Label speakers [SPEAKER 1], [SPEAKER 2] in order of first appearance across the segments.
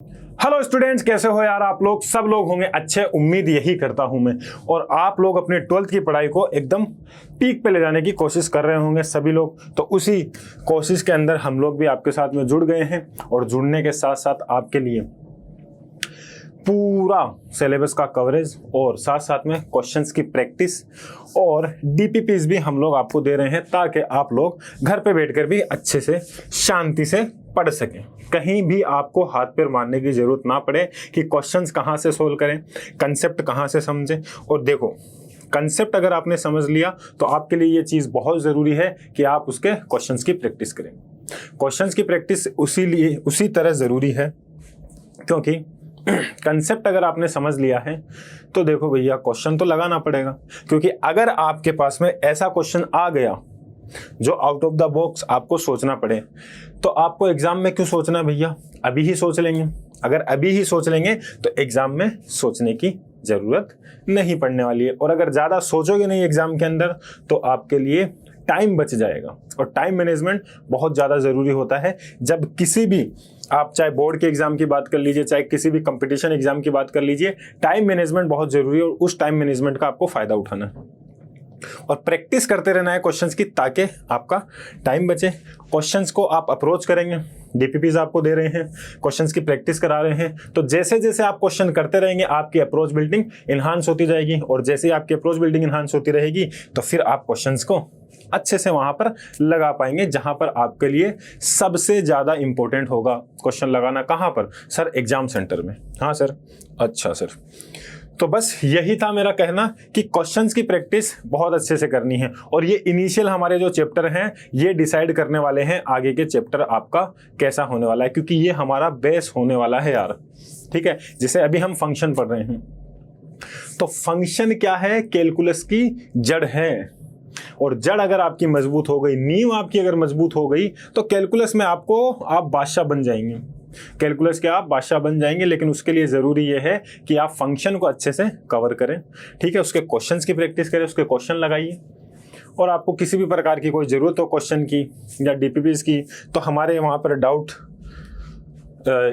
[SPEAKER 1] Hello students, कैसे हो यार आप लोग? सब लोग होंगे अच्छे, उम्मीद यही करता हूं मैं। और आप लोग अपने 12th की पढ़ाई को एकदम पीक पे ले जाने की कोशिश कर रहे होंगे सभी लोग। तो उसी कोशिश के अंदर हम लोग भी आपके साथ में जुड़ गए हैं और जुड़ने के साथ साथ आपके लिए पूरा सिलेबस का कवरेज और साथ साथ में क्वेश्चंस की प्रैक्टिस और डीपीपीज भी हम लोग आपको दे रहे हैं, ताकि आप लोग घर पे बैठकर भी अच्छे से शांति से पढ़ सकें। कहीं भी आपको हाथ पैर मारने की जरूरत ना पड़े कि क्वेश्चंस कहाँ से सोल्व करें, कंसेप्ट कहाँ से समझें। और देखो, कंसेप्ट अगर आपने समझ लिया तो आपके लिए ये चीज़ बहुत ज़रूरी है कि आप उसके क्वेश्चंस की प्रैक्टिस करें। क्वेश्चंस की प्रैक्टिस उसी तरह ज़रूरी है, क्योंकि कंसेप्ट अगर आपने समझ लिया है तो देखो भैया, क्वेश्चन तो लगाना पड़ेगा। क्योंकि अगर आपके पास में ऐसा क्वेश्चन आ गया जो आउट ऑफ द बॉक्स आपको सोचना पड़े, तो आपको एग्जाम में क्यों सोचना भैया? अभी ही सोच लेंगे। अगर अभी ही सोच लेंगे तो एग्जाम में सोचने की जरूरत नहीं पड़ने वाली है। और अगर ज़्यादा सोचोगे नहीं एग्जाम के अंदर तो आपके लिए टाइम बच जाएगा। और टाइम मैनेजमेंट बहुत ज़्यादा ज़रूरी होता है। जब किसी भी, आप चाहे बोर्ड के एग्जाम की बात कर लीजिए, चाहे किसी भी कंपटीशन एग्जाम की बात कर लीजिए, टाइम मैनेजमेंट बहुत ज़रूरी है और उस टाइम मैनेजमेंट का आपको फ़ायदा उठाना है और प्रैक्टिस करते रहना है क्वेश्चंस की, ताकि आपका टाइम बचे। क्वेश्चंस को आप अप्रोच करेंगे, डीपीपीज आपको दे रहे हैं, क्वेश्चंस की प्रैक्टिस करा रहे हैं, तो जैसे जैसे आप क्वेश्चन करते रहेंगे आपकी अप्रोच बिल्डिंग इन्हांस होती जाएगी। और जैसे ही आपकी अप्रोच बिल्डिंग इन्हांस होती रहेगी तो फिर आप क्वेश्चंस को अच्छे से वहां पर लगा पाएंगे, जहां पर आपके लिए सबसे ज्यादा इंपॉर्टेंट होगा क्वेश्चन लगाना। कहां पर सर? एग्जाम सेंटर में। हाँ सर, अच्छा सर। तो बस यही था मेरा कहना कि क्वेश्चंस की प्रैक्टिस बहुत अच्छे से करनी है। और ये इनिशियल हमारे जो चैप्टर हैं ये डिसाइड करने वाले हैं आगे के चैप्टर आपका कैसा होने वाला है, क्योंकि ये हमारा बेस होने वाला है यार। ठीक है, जैसे अभी हम फंक्शन पढ़ रहे हैं, तो फंक्शन क्या है? कैलकुलस की जड़ है। और जड़ अगर आपकी मजबूत हो गई, नींव आपकी अगर मजबूत हो गई, तो कैलकुलस में आप बादशाह बन जाएंगे। कैलकुलस के आप बादशाह बन जाएंगे। लेकिन उसके लिए ज़रूरी ये है कि आप फंक्शन को अच्छे से कवर करें। ठीक है, उसके क्वेश्चंस की प्रैक्टिस करें, उसके क्वेश्चन लगाइए। और आपको किसी भी प्रकार की कोई ज़रूरत हो क्वेश्चन की या डीपीपीज की, तो हमारे वहाँ पर डाउट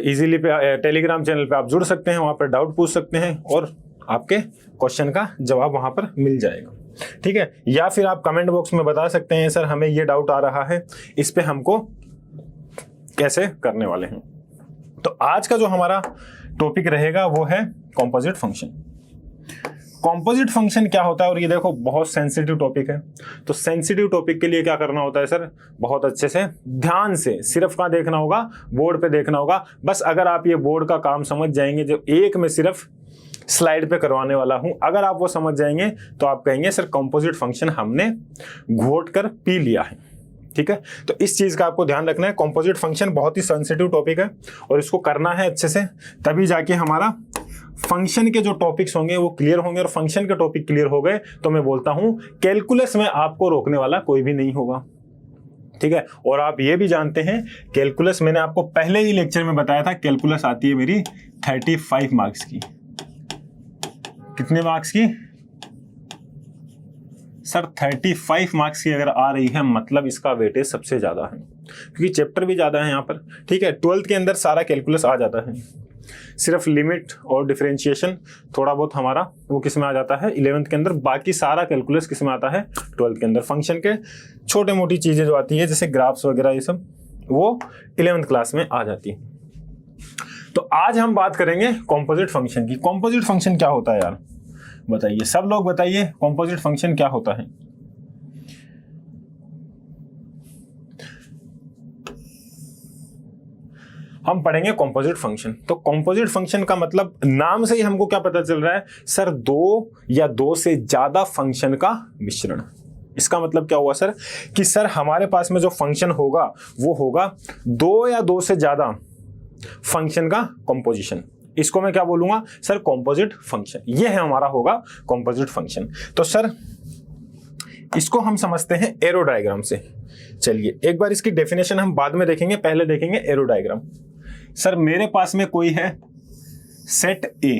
[SPEAKER 1] इजीली पे टेलीग्राम चैनल पे आप जुड़ सकते हैं, वहाँ पर डाउट पूछ सकते हैं और आपके क्वेश्चन का जवाब वहाँ पर मिल जाएगा। ठीक है, या फिर आप कमेंट बॉक्स में बता सकते हैं सर हमें ये डाउट आ रहा है, इस पे हमको कैसे करने वाले हैं। तो आज का जो हमारा टॉपिक रहेगा वो है कंपोजिट फंक्शन। कंपोजिट फंक्शन क्या होता है? और ये देखो बहुत सेंसिटिव टॉपिक है। तो सेंसिटिव टॉपिक के लिए क्या करना होता है सर? बहुत अच्छे से ध्यान से, सिर्फ कहाँ देखना होगा? बोर्ड पे देखना होगा। बस अगर आप ये बोर्ड का काम समझ जाएंगे, जो एक में सिर्फ स्लाइड पे करवाने वाला हूं, अगर आप वो समझ जाएंगे तो आप कहेंगे सर कंपोजिट फंक्शन हमने घोट कर पी लिया है। ठीक है, तो इस चीज का आपको ध्यान रखना है। कंपोजिट फंक्शन बहुत ही सेंसिटिव टॉपिक है और इसको करना है अच्छे से, तभी जाके हमारा फंक्शन के जो टॉपिक्स होंगे वो क्लियर होंगे। और फंक्शन के टॉपिक क्लियर हो गए तो मैं बोलता हूं कैलकुलस में आपको रोकने वाला कोई भी नहीं होगा। ठीक है, और आप ये भी जानते हैं कैलकुलस, मैंने आपको पहले ही लेक्चर में बताया था, कैलकुलस आती है मेरी 35 मार्क्स की। कितने मार्क्स की सर? 35 मार्क्स की अगर आ रही है मतलब इसका वेटेज सबसे ज्यादा है, क्योंकि चैप्टर भी ज्यादा है यहाँ पर। ठीक है, 12th के अंदर सारा कैलकुलस आ जाता है, सिर्फ लिमिट और डिफरेंशिएशन थोड़ा बहुत हमारा वो किस में आ जाता है 11th के अंदर। बाकी सारा कैलकुलस किस में आता है? 12th के अंदर। फंक्शन के छोटे मोटी चीजें जो आती है जैसे ग्राफ्स वगैरह, ये सब वो 11th क्लास में आ जाती है। तो आज हम बात करेंगे कंपोजिट फंक्शन की। कंपोजिट फंक्शन क्या होता है यार? बताइए, सब लोग बताइए, कंपोजिट फंक्शन क्या होता है? हम पढ़ेंगे कंपोजिट फंक्शन। तो कंपोजिट फंक्शन का मतलब नाम से ही हमको क्या पता चल रहा है सर? दो या दो से ज्यादा फंक्शन का मिश्रण। इसका मतलब क्या हुआ सर? कि सर हमारे पास में जो फंक्शन होगा वो होगा दो या दो से ज्यादा फंक्शन का कंपोजिशन। इसको मैं क्या बोलूंगा सर? Composite function. ये है हमारा होगा कंपोजिट फंक्शन। तो सर इसको हम समझते हैं एरो डायग्राम से। चलिए एक बार इसकी डेफिनेशन हम बाद में देखेंगे, पहले देखेंगे एरो डायग्राम। सर मेरे पास में कोई है सेट ए।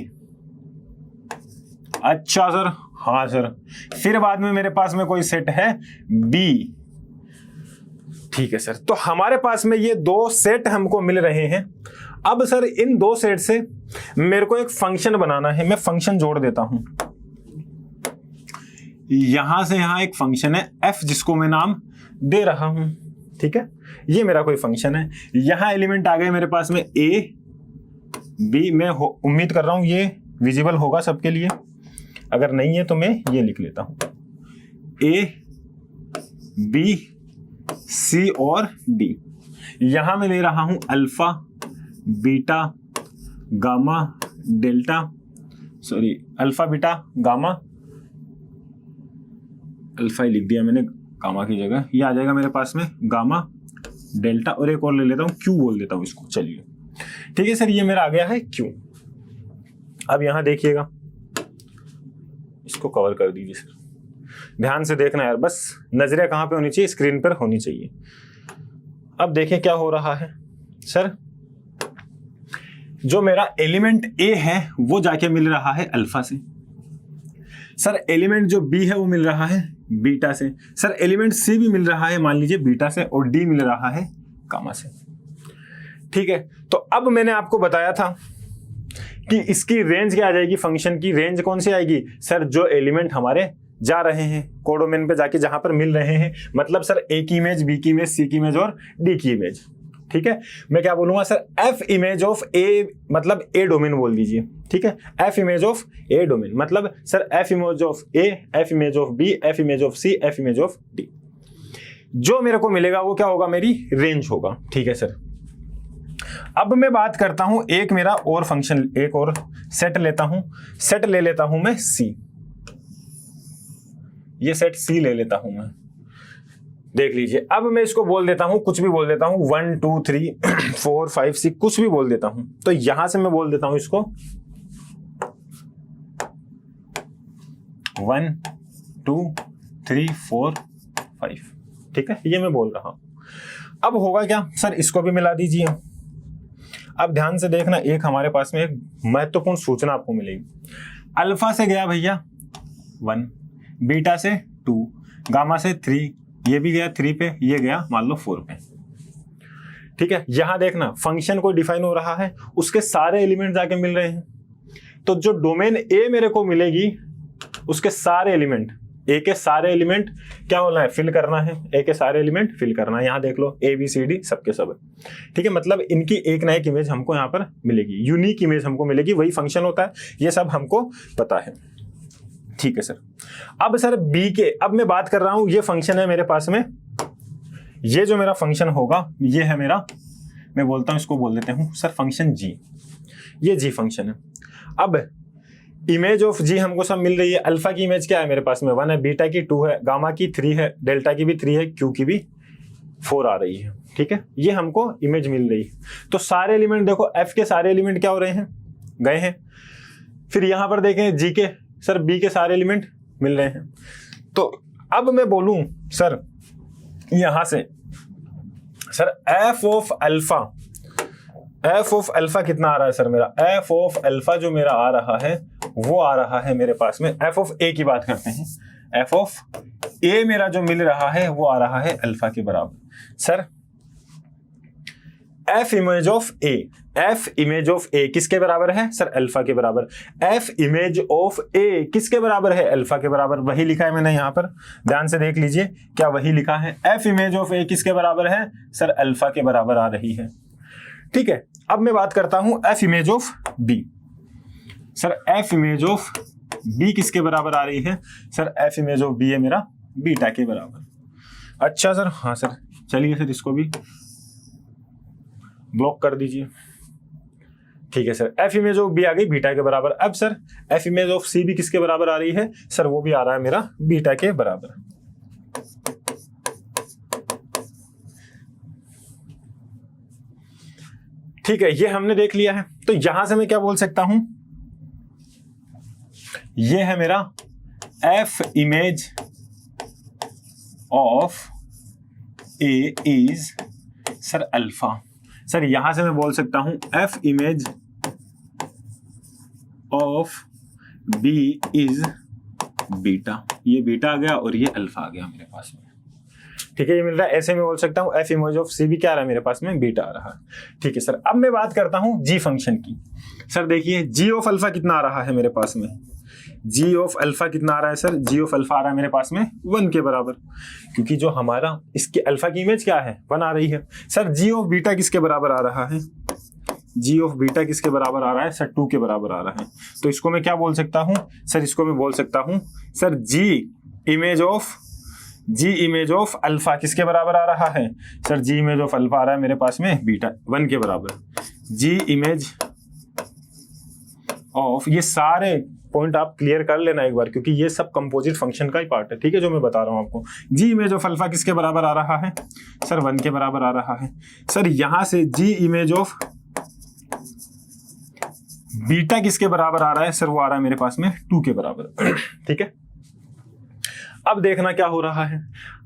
[SPEAKER 1] अच्छा सर, हाँ सर। फिर बाद में मेरे पास में कोई सेट है बी। ठीक है सर, तो हमारे पास में ये दो सेट हमको मिल रहे हैं। अब सर इन दो सेट से मेरे को एक फंक्शन बनाना है, मैं फंक्शन जोड़ देता हूं। यहां से यहां एक फंक्शन है f जिसको मैं नाम दे रहा हूं, ठीक है। ये मेरा कोई फंक्शन है, यहां एलिमेंट आ गए मेरे पास में a b। मैं उम्मीद कर रहा हूं ये विजिबल होगा सबके लिए, अगर नहीं है तो मैं ये लिख लेता हूं a b c और d। यहां मैं ले रहा हूं alpha beta gamma delta, sorry alpha beta gamma, alpha ही लिख दिया मैंने गामा की जगह, ये आ जाएगा मेरे पास में गामा डेल्टा, और एक और ले लेता हूँ क्यू बोल देता हूँ इसको, चलिए ठीक है सर। ये मेरा आ गया है क्यू। अब यहां देखिएगा, इसको कवर कर दीजिए सर, ध्यान से देखना यार, बस नजरें कहां पे होनी चाहिए, स्क्रीन पर होनी चाहिए। अब देखें क्या हो रहा है सर, जो मेरा एलिमेंट ए है वो जाके मिल रहा है अल्फा से, सर एलिमेंट जो बी है वो मिल रहा है बीटा से, सर एलिमेंट सी भी मिल रहा है मान लीजिए बीटा से, और डी मिल रहा है गामा से, ठीक है। तो अब मैंने आपको बताया था कि इसकी रेंज क्या आ जाएगी, फंक्शन की रेंज कौन सी आएगी सर, जो एलिमेंट हमारे जा रहे हैं कोडोमेन पे जाके जहां पर मिल रहे हैं, मतलब सर ए की इमेज, बी की इमेज, सी की इमेज और डी की इमेज, ठीक है। मैं क्या बोलूंगा sir, F image of a, मतलब ए डोमेन बोल दीजिए, ठीक है। F image of a domain मतलब sir F image of a, f image of b, f image of c, f image of d. जो मेरे को मिलेगा वो क्या होगा, मेरी रेंज होगा, ठीक है सर। अब मैं बात करता हूं एक मेरा और फंक्शन, एक और सेट लेता हूं, सेट ले लेता हूं मैं सी, ये सेट सी ले लेता हूं मैं, देख लीजिए। अब मैं इसको बोल देता हूं, कुछ भी बोल देता हूं, 1 2 3 4 5 6 कुछ भी बोल देता हूं। तो यहां से मैं बोल देता हूं इसको 1 2 3 4 5, ठीक है, ये मैं बोल रहा हूं। अब होगा क्या सर, इसको भी मिला दीजिए। अब ध्यान से देखना, एक हमारे पास में एक महत्वपूर्ण सूचना आपको मिलेगी। अल्फा से गया भैया 1, बीटा से 2, गामा से 3, ये भी गया 3 पे, ये गया मान लो 4 पे, ठीक है। यहां देखना फंक्शन को डिफाइन हो रहा है, उसके सारे एलिमेंट जाके मिल रहे हैं। तो जो डोमेन ए मेरे को मिलेगी, उसके सारे एलिमेंट, ए के सारे एलिमेंट क्या होना है, फिल करना है, ए के सारे एलिमेंट फिल करना है। यहां देख लो ए बी सी डी सबके सब, ठीक है। मतलब इनकी एक ना एक इमेज हमको यहाँ पर मिलेगी, यूनिक इमेज हमको मिलेगी, वही फंक्शन होता है, ये सब हमको पता है, ठीक है सर। अब सर बी के, अब मैं बात कर रहा हूं, ये फंक्शन है मेरे पास में, ये जो मेरा फंक्शन होगा ये है मेरा, मैं बोलता हूं इसको बोल देते हूं सर फंक्शन जी, ये जी फंक्शन है। अब इमेज ऑफ जी हमको सब मिल रही है। अल्फा की इमेज क्या है मेरे पास में, 1 है, बीटा की 2 है, गामा की 3 है, डेल्टा की भी 3 है, क्यू की भी 4 आ रही है, ठीक है। ये हमको इमेज मिल रही है। तो सारे एलिमेंट देखो, एफ के सारे एलिमेंट क्या हो रहे हैं, गए हैं। फिर यहां पर देखें जी के, सर बी के सारे एलिमेंट मिल रहे हैं। तो अब मैं बोलूं सर यहां से, sir F of alpha, F of alpha कितना आ रहा है सर मेरा, एफ ऑफ अल्फा जो मेरा आ रहा है वो आ रहा है मेरे पास में, एफ ऑफ ए की बात करते हैं, एफ ऑफ ए मेरा जो मिल रहा है वो आ रहा है अल्फा के बराबर। Sir F image of a, f image of a किसके बराबर है सर, अल्फा के बराबर। एफ इमेज ऑफ ए किसके बराबर है, अल्फा के बराबर। वही लिखा है मैंने यहां पर, ध्यान से देख लीजिए, क्या वही लिखा है। एफ इमेज ऑफ ए किसके बराबर है सर, अल्फा के बराबर आ रही है, ठीक है। अब मैं बात करता हूं F image of B, sir F image of B किसके बराबर आ रही है sir, F image of B है मेरा बीटा के बराबर। अच्छा सर, हाँ सर, चलिए सर इसको भी ब्लॉक कर दीजिए, ठीक है sir. F image of b आ गई बीटा के बराबर। अब sir F image of c भी किसके बराबर आ रही है सर, वो भी आ रहा है मेरा बीटा के बराबर। ठीक है, ये हमने देख लिया है। तो यहां से मैं क्या बोल सकता हूं, ये है मेरा F image of A is sir alpha. Sir यहां से मैं बोल सकता हूं F image of B is beta, ये बीटा आ गया और ये अल्फा आ गया मेरे पास में, ठीक है, ये मिल रहा है। ऐसे में बोल सकता हूँ एफ इमेज ऑफ सी भी क्या आ रहा है मेरे पास में, बीटा आ रहा है। ठीक है सर, अब मैं बात करता हूँ जी फंक्शन की। सर देखिए जी ऑफ अल्फा कितना आ रहा है मेरे पास में, जी ऑफ अल्फा कितना आ रहा है सर, जी ऑफ अल्फा आ रहा है मेरे पास में 1 के बराबर, क्योंकि जो हमारा इसके अल्फा की इमेज क्या है 1 आ रही है। सर जी ऑफ बीटा किसके बराबर आ रहा है, जी ऑफ बीटा किसके बराबर आ रहा है सर, 2 के बराबर आ रहा है। तो इसको मैं क्या बोल सकता हूँ सर, इसको मैं बोल सकता हूँ sir g image of alpha किसके बराबर आ रहा है sir, g image of alpha आ रहा है मेरे पास में बीटा 1 के बराबर। जी इमेज ऑफ, ये सारे पॉइंट आप क्लियर कर लेना एक बार, क्योंकि ये सब कंपोजिट फंक्शन का ही पार्ट है। ठीक है, जो मैं बता रहा हूं आपको। जी इमेज ऑफ अल्फा किसके बराबर आ रहा है सर, 1 के बराबर आ रहा है। सर यहां से जी इमेज ऑफ बीटा किसके बराबर आ रहा है सर, वो आ रहा है मेरे पास में 2 के बराबर। ठीक है, अब देखना क्या हो रहा है।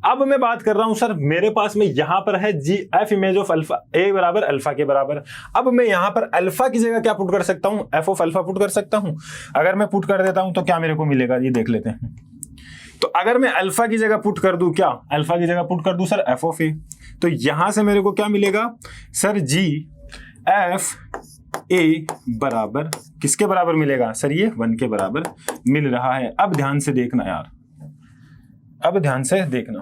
[SPEAKER 1] अब मैं बात कर रहा हूं सर, मेरे पास में यहां पर है जी एफ इमेज ऑफ अल्फा ए बराबर अल्फा के बराबर। अब मैं यहां पर अल्फा की जगह क्या पुट कर सकता हूं, एफ ऑफ अल्फा पुट कर सकता हूं। अगर मैं पुट कर देता हूं तो क्या मेरे को मिलेगा, ये देख लेते हैं। तो अगर मैं अल्फा की जगह पुट कर दूं, क्या अल्फा की जगह पुट कर दूं सर एफ ऑफ ए, तो यहां से मेरे को क्या मिलेगा सर, जी एफ ए बराबर किसके बराबर मिलेगा सर, ये 1 के बराबर मिल रहा है। अब ध्यान से देखना यार, अब ध्यान से देखना।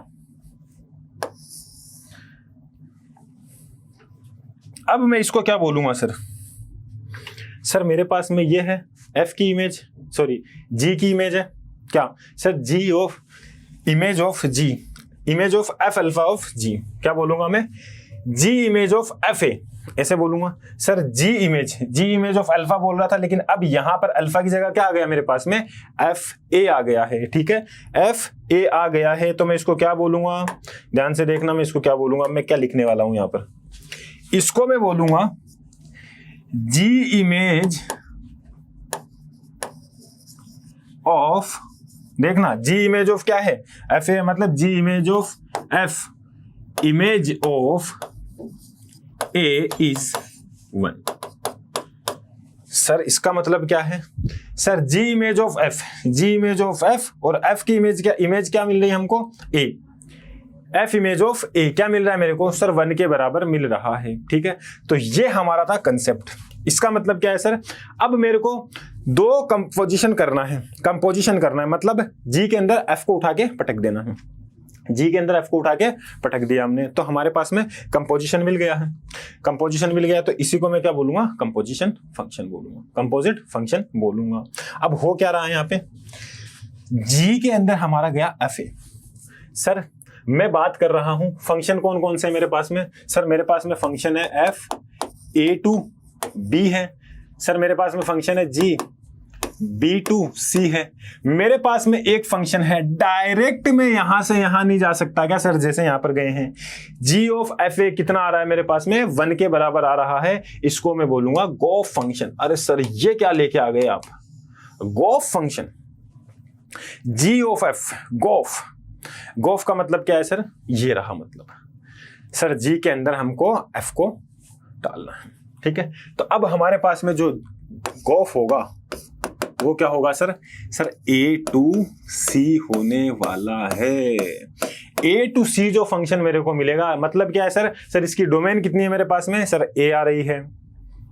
[SPEAKER 1] अब मैं इसको क्या बोलूंगा सर, सर मेरे पास में ये है एफ की इमेज, सॉरी जी की इमेज है क्या sir, ji of image of g, image of f alpha of g, क्या बोलूंगा मैं, g image of f a, ऐसे बोलूंगा sir. G image of alpha बोल रहा था, लेकिन अब यहां पर अल्फा की जगह क्या आ गया मेरे पास में, एफ ए आ गया है। ठीक है, एफ ए आ गया है, तो मैं इसको क्या बोलूंगा, ध्यान से देखना, मैं इसको क्या बोलूंगा, मैं क्या लिखने वाला हूं यहां पर, इसको मैं बोलूंगा जी इमेज ऑफ, देखना जी इमेज ऑफ क्या है एफ ए, मतलब g image of f, image of A is 1। Sir इसका मतलब क्या है sir, g image of f, g image of F, और एफ की इमेज क्या मिल रही है हमको, a, f image of a क्या मिल रहा है मेरे को सर, 1 के बराबर मिल रहा है। ठीक है, तो ये हमारा था कंसेप्ट। इसका मतलब क्या है सर, अब मेरे को 2 कंपोजिशन करना है, मतलब जी के अंदर एफ को उठा के पटक देना है, जी के अंदर एफ को उठा के पटक दिया हमने, तो हमारे पास में कंपोजिशन मिल गया है। कंपोजिशन मिल गया तो इसी को मैं क्या बोलूंगा, कंपोजिशन फंक्शन बोलूंगा, कंपोजिट फंक्शन बोलूंगा। अब हो क्या रहा है यहाँ पे, जी के अंदर हमारा गया एफ ए। सर मैं बात कर रहा हूं फंक्शन कौन कौन से मेरे पास में, सर मेरे पास में फंक्शन है एफ ए टू बी है, सर मेरे पास में फंक्शन है जी B2C है, मेरे पास में एक फंक्शन है डायरेक्ट में यहां से यहां नहीं जा सकता क्या सर, जैसे यहां पर गए हैं, जी ऑफ एफ ए कितना आ रहा है मेरे पास में, 1 के बराबर आ रहा है, इसको मैं बोलूंगा गॉफ फंक्शन। अरे सर ये क्या लेके आ गए आप, gof function, G of F, gof का मतलब क्या है सर, ये रहा मतलब सर, जी के अंदर हमको एफ को डालना है। ठीक है, तो अब हमारे पास में जो गॉफ होगा वो क्या होगा सर, ए टू सी होने वाला है। ए टू सी जो फंक्शन मेरे को मिलेगा, मतलब क्या है सर इसकी डोमेन कितनी है मेरे पास में, सर ए आ रही है।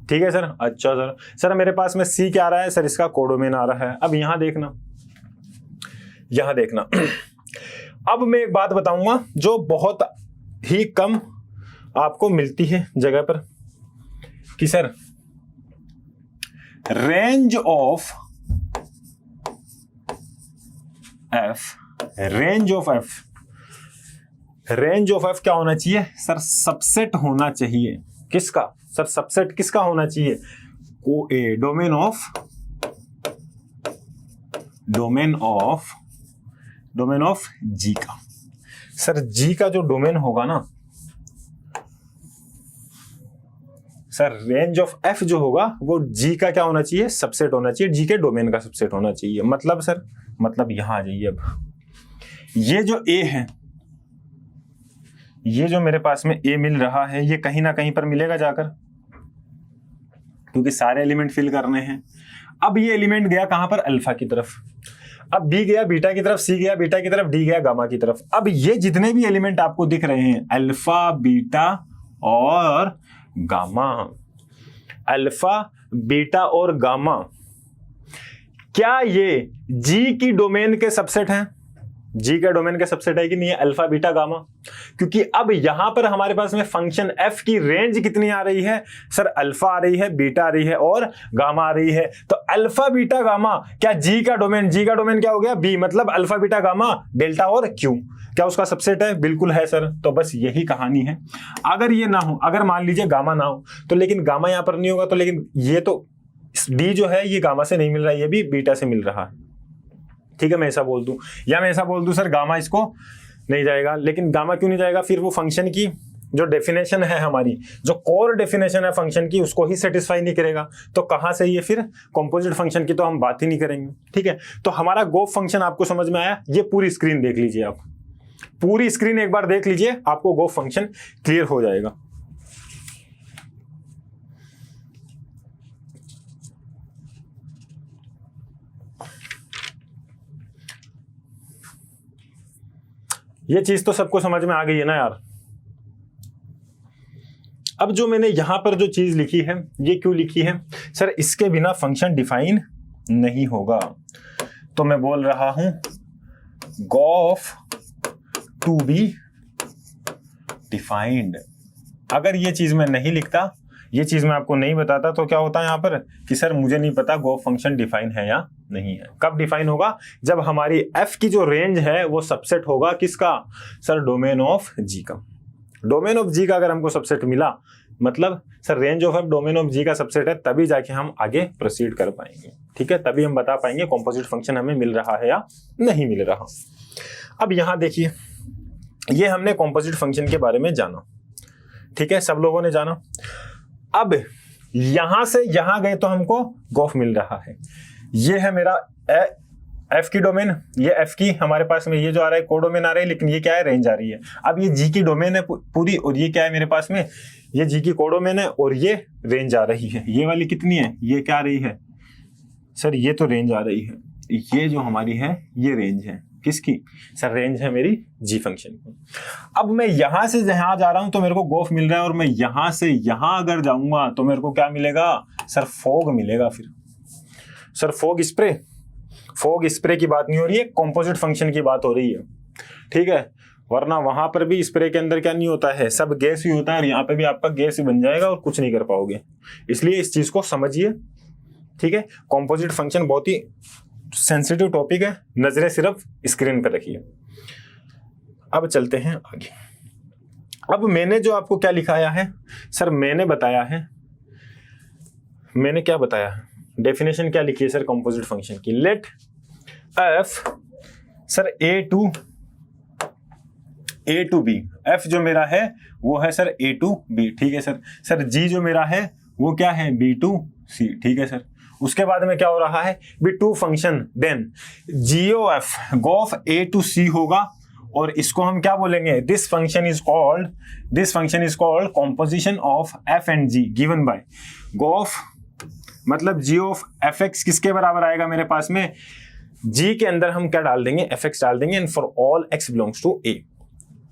[SPEAKER 1] ठीक है सर, अच्छा सर मेरे पास में सी क्या आ रहा है सर, इसका कोडोमेन आ रहा है। अब यहां देखना, अब मैं एक बात बताऊंगा जो बहुत ही कम आपको मिलती है जगह पर, कि सर रेंज ऑफ एफ क्या होना चाहिए सर, सबसेट होना चाहिए। किसका सर, सबसेट किसका होना चाहिए, को ए डोमेन ऑफ जी का। सर जी का जो डोमेन होगा ना सर, रेंज ऑफ एफ जो होगा वो जी का क्या होना चाहिए, सबसेट होना चाहिए, जी के डोमेन का सबसेट होना चाहिए। मतलब सर, मतलब यहां आ जाइए। अब ये जो ए है, ये जो मेरे पास में ए मिल रहा है, ये कहीं ना कहीं पर मिलेगा जाकर, क्योंकि सारे एलिमेंट फिल करने हैं। अब ये एलिमेंट गया कहां पर, अल्फा की तरफ। अब बी गया बीटा की तरफ, सी गया बीटा की तरफ, डी गया गामा की तरफ। अब ये जितने भी एलिमेंट आपको दिख रहे हैं, अल्फा, बीटा और गामा, अल्फा, बीटा और गामा, क्या ये जी की डोमेन के सबसेट हैं? जी का डोमेन का सबसेट है कि नहीं है अल्फा, बीटा, गामा? क्योंकि अब यहां पर हमारे पास में फंक्शन एफ की रेंज कितनी आ रही है सर? अल्फा आ रही है, बीटा आ रही है और गामा आ रही है। तो अल्फा, बीटा, गामा क्या जी का डोमेन, जी का डोमेन क्या हो गया? बी, मतलब अल्फा, बीटा, गामा, डेल्टा और क्यू, क्या उसका सबसेट है? बिल्कुल है सर। तो बस यही कहानी है। अगर ये ना हो, अगर मान लीजिए गामा ना हो, तो लेकिन गामा यहां पर नहीं होगा, तो लेकिन ये तो डी जो है ये गामा से नहीं मिल रहा है, ये भी बीटा से मिल रहा है। ठीक है, मैं ऐसा बोल दूं, या मैं ऐसा बोल दूं सर गामा इसको नहीं जाएगा। लेकिन गामा क्यों नहीं जाएगा? फिर वो फंक्शन की जो डेफिनेशन है हमारी, जो कोर डेफिनेशन है फंक्शन की, उसको ही सेटिस्फाई नहीं करेगा। तो कहां से ये फिर कंपोजिट फंक्शन की तो हम बात ही नहीं करेंगे। ठीक है, तो हमारा गोफ फंक्शन आपको समझ में आया? ये पूरी स्क्रीन देख लीजिए, आप पूरी स्क्रीन एक बार देख लीजिए, आपको गोफ फंक्शन क्लियर हो जाएगा। ये चीज तो सबको समझ में आ गई है ना यार? अब जो मैंने यहां पर जो चीज लिखी है, ये क्यों लिखी है सर? इसके बिना फंक्शन डिफाइन नहीं होगा। तो मैं बोल रहा हूं गोफ टू बी डिफाइंड। अगर ये चीज मैं नहीं लिखता, ये चीज मैं आपको नहीं बताता, तो क्या होता है यहां पर कि सर मुझे नहीं पता गोफ फंक्शन डिफाइन है या नहीं है। कब डिफाइन होगा? जब हमारी एफ की जो रेंज है वो सबसेट होगा किसका सर? डोमेन ऑफ जी का। डोमेन ऑफ जी का अगर हमको सबसेट मिला, मतलब sir range of f domain of g का सबसेट है, तभी जाके हम आगे प्रोसीड कर पाएंगे। ठीक है, तभी हम बता पाएंगे कंपोजिट फंक्शन हमें मिल रहा है या नहीं मिल रहा। अब यहां देखिए, ये हमने कंपोजिट फंक्शन के बारे में जाना। ठीक है, सब लोगों ने जाना। अब यहां से यहां गए तो हमको गोफ मिल रहा है। ये है मेरा एफ की डोमेन, ये एफ की हमारे पास में ये जो आ रहा है कोडोमेन आ रहा है, लेकिन ये क्या है? रेंज आ रही है। अब ये जी की डोमेन है पूरी, और ये क्या है मेरे पास में? ये जी की कोडोमेन है और ये रेंज आ रही है। ये वाली कितनी है? ये क्या आ रही है सर? ये तो रेंज आ रही है। ये जो हमारी है ये रेंज है किसकी सर? रेंज है मेरी जी फंक्शन की। अब मैं यहां से यहां जा रहा हूं तो मेरे को गोफ मिल रहा है, और मैं यहां से यहां अगर जाऊंगा तो मेरे को क्या मिलेगा सर? फोग मिलेगा। फिर sir fog spray, fog spray की बात नहीं हो रही है, कंपोजिट फंक्शन की बात हो रही है। ठीक है, वरना वहां पर भी स्प्रे के अंदर क्या नहीं होता है? सब गैस ही होता है, और यहाँ पे भी आपका गैस ही बन जाएगा और कुछ नहीं कर पाओगे। इसलिए इस चीज को समझिए। ठीक है, कंपोजिट फंक्शन बहुत ही सेंसिटिव टॉपिक है, नजरें सिर्फ स्क्रीन पर रखिए। अब चलते हैं आगे। अब मैंने जो आपको क्या लिखाया है सर? मैंने बताया है, मैंने क्या बताया है? डेफिनेशन क्या लिखी है सर कंपोजिट फंक्शन की? Let F sir A to B, F जो मेरा है वो है सर ए टू बी। ठीक है सर। सर जी जो मेरा है वो क्या है? बी टू सी। ठीक है सर। उसके बाद में क्या हो रहा है? B to function, then G O F gof A to सी होगा, और इसको हम क्या बोलेंगे? This function is called composition of F and G given by gof, मतलब जी ऑफ एफ एक्स किसके बराबर आएगा मेरे पास में? जी के अंदर हम क्या डाल देंगे? एफ एक्स डाल देंगे, and for all x belongs to a.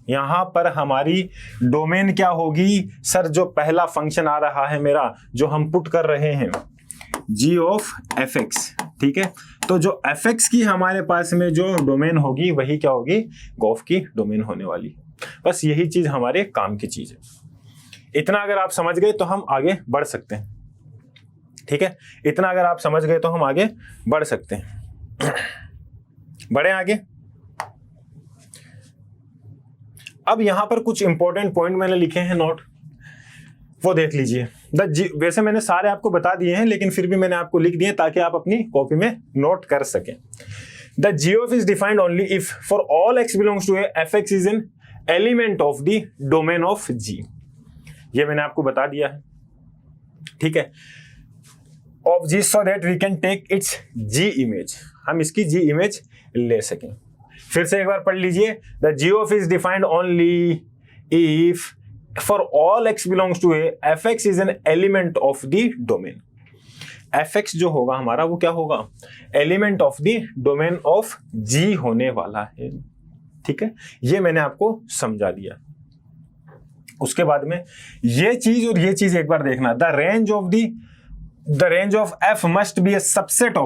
[SPEAKER 1] यहां पर हमारी डोमेन क्या होगी सर? जो पहला फंक्शन आ रहा है मेरा, जो हम पुट कर रहे हैं, जी ऑफ एफ एक्स। ठीक है, तो जो एफ एक्स की हमारे पास में जो डोमेन होगी वही क्या होगी? गोफ की डोमेन होने वाली। बस यही चीज हमारे काम की चीज है। इतना अगर आप समझ गए तो हम आगे बढ़ सकते हैं। ठीक है, इतना अगर आप समझ गए तो हम आगे बढ़ सकते हैं। बढ़े आगे। अब यहां पर कुछ इंपॉर्टेंट पॉइंट मैंने लिखे हैं नोट, वो देख लीजिए। वैसे मैंने सारे आपको बता दिए हैं, लेकिन फिर भी मैंने आपको लिख दिए ताकि आप अपनी कॉपी में नोट कर सकें। The ji of is defined only if for all x belongs to a f x is an element of the domain of g. ये मैंने आपको बता दिया है। ठीक है, of g, so that we can take its g image, हम इसकी जी इमेज ले सकें। फिर से एक बार पढ़ लीजिए। The ji of is defined only if for all x belongs to a, fx is an element of the domain, f x जो होगा हमारा वो क्या होगा, element of the domain of g होने वाला है। ठीक है, ये मैंने आपको समझा दिया। उसके बाद में ये चीज और ये चीज एक बार देखना, the range of F must be A subset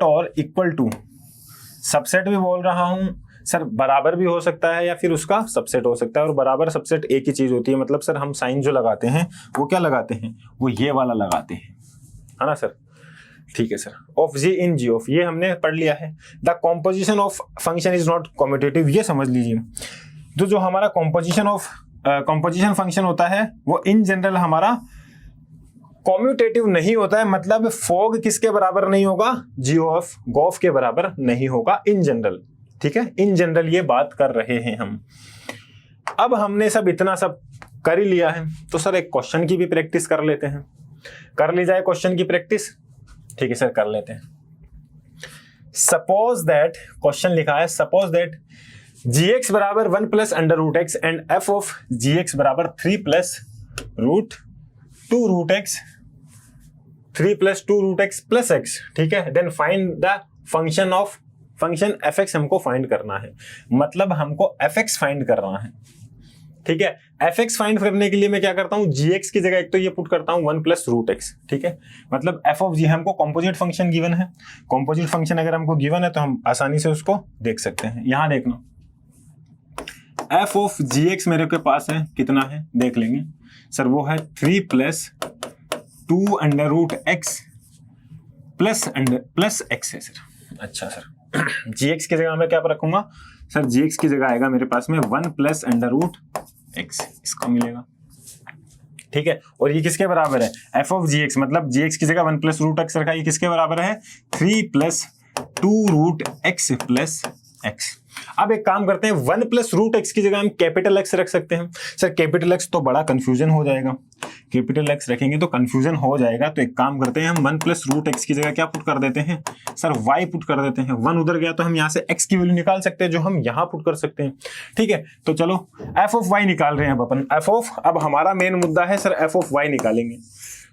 [SPEAKER 1] और इक्वल टू, सबसेट भी बोल रहा हूं सर, बराबर भी हो सकता है या फिर उसका सबसेट हो सकता है, और बराबर सबसेट एक ही चीज होती है। मतलब सर हम साइन जो लगाते हैं वो क्या लगाते हैं, वो ये वाला लगाते हैं, है ना सर। ठीक है sir, of G in G of, ये हमने पढ़ लिया है। The composition of function is not commutative, ये समझ लीजिए। जो हमारा कॉम्पोजिशन फंक्शन होता है वो इन जनरल हमारा कॉम्यूटेटिव नहीं होता है। मतलब फोग किसके बराबर नहीं होगा, जी ऑफ गॉफ के बराबर नहीं होगा इन जनरल। ठीक है, इन जनरल ये बात कर रहे हैं हम। अब हमने इतना सब कर ही लिया है, तो सर एक क्वेश्चन की भी प्रैक्टिस कर लेते हैं। कर ली जाए क्वेश्चन की प्रैक्टिस। ठीक है सर, कर लेते हैं। सपोज दैट, क्वेश्चन लिखा है, सपोज दैट जी एक्स बराबर 1 plus under root x and F of G x बराबर 3 plus root 2 root x 3 plus 2 root x plus x. ठीक है, then find the function F x हमको find करना है। मतलब हमको एफ एक्स फाइंड करना है। ठीक है, एफ एक्स फाइंड करने के लिए मैं क्या करता हूं, जी एक्स की जगह एक तो ये पुट करता हूं 1 प्लस रूट एक्स। ठीक है, मतलब एफ ऑफ जी हमको कॉम्पोजिट फंक्शन गिवन है। कॉम्पोजिट फंक्शन अगर हमको गिवन है तो हम आसानी से उसको देख सकते हैं। यहां देखना, एफ ऑफ जी एक्स मेरे के पास है, कितना है देख लेंगे सर, वो है 3 plus 2 under root x plus x है सर। अच्छा सर, जी एक्स की जगह मैं क्या रखूंगा सर, जी एक्स की जगह आएगा मेरे पास में 1 प्लस अंडर रूट एक्स, इसको मिलेगा। ठीक है, और ये किसके बराबर है, एफ ऑफ जी एक्स, मतलब जी एक्स की जगह 1 प्लस रूट एक्स रखा, ये किसके बराबर है, 3 plus 2 root x plus x. अब एक काम करते हैं, 1 प्लस रूट एक्स की जगह हम कैपिटल एक्स रख सकते हैं। सर कैपिटल एक्स तो बड़ा कंफ्यूजन हो जाएगा, कैपिटल एक्स रखेंगे तो कंफ्यूजन हो जाएगा। तो एक काम करते हैं, हम 1 प्लस रूट एक्स की जगह क्या पुट कर देते हैं सर, y पुट कर देते हैं। 1 उधर गया तो हम यहाँ से x की वैल्यू निकाल सकते हैं, जो हम यहाँ पुट कर सकते हैं। ठीक है, तो चलो f ऑफ y निकाल रहे हैं अपन। अब हमारा मेन मुद्दा है सर f ऑफ y निकालेंगे।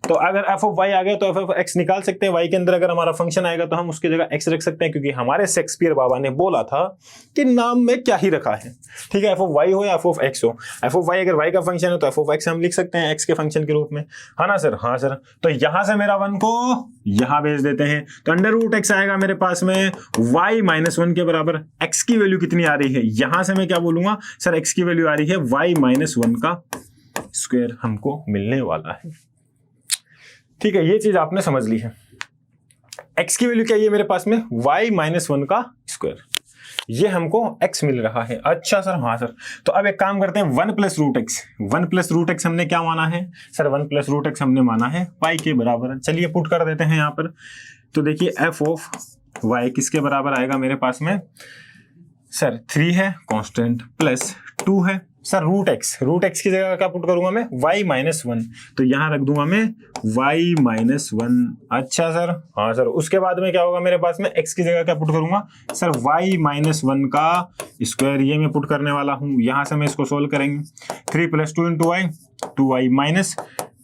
[SPEAKER 1] तो अगर f ऑफ y आ गया तो f ऑफ x निकाल सकते हैं। y के अंदर अगर हमारा फंक्शन आएगा तो हम उसकी जगह x रख सकते हैं, क्योंकि हमारे शेक्सपियर बाबा ने बोला था कि नाम में क्या ही रखा है। ठीक है, f ऑफ y हो या f ऑफ x हो, f ऑफ y अगर y का फंक्शन है तो f ऑफ x हम लिख सकते हैं x के फंक्शन के रूप में, है ना सर। हाँ सर, तो यहां से मेरा 1 को यहां भेज देते हैं, तो अंडर रूट x आएगा मेरे पास में y माइनस 1 के बराबर। x की वैल्यू कितनी आ रही है, यहां से मैं क्या बोलूंगा सर, x की वैल्यू आ रही है y माइनस 1 का स्क्वायर हमको मिलने वाला है। ठीक है, ये चीज आपने समझ ली है। x की वैल्यू क्या है मेरे पास में, y माइनस 1 का स्क्वायर, ये हमको x मिल रहा है। अच्छा सर, हाँ सर, तो अब एक काम करते हैं, 1 प्लस रूट एक्स हमने क्या माना है सर, 1 प्लस रूट एक्स हमने माना है y के बराबर। चलिए पुट कर देते हैं यहाँ पर। तो देखिए f ऑफ y किसके बराबर आएगा मेरे पास में सर, 3 है कांस्टेंट प्लस 2 है सर रूट एक्स की जगह क्या पुट करूंगा मैं, y माइनस 1, तो यहां रख दूंगा मैं y माइनस 1। अच्छा सर, हाँ सर, उसके बाद में क्या होगा मेरे पास में, x की जगह क्या पुट करूंगा सर, y माइनस 1 का स्क्वायर, ये मैं पुट करने वाला हूं। यहां से मैं इसको सोल्व करेंगे, 3 plus 2 into Y, 2y minus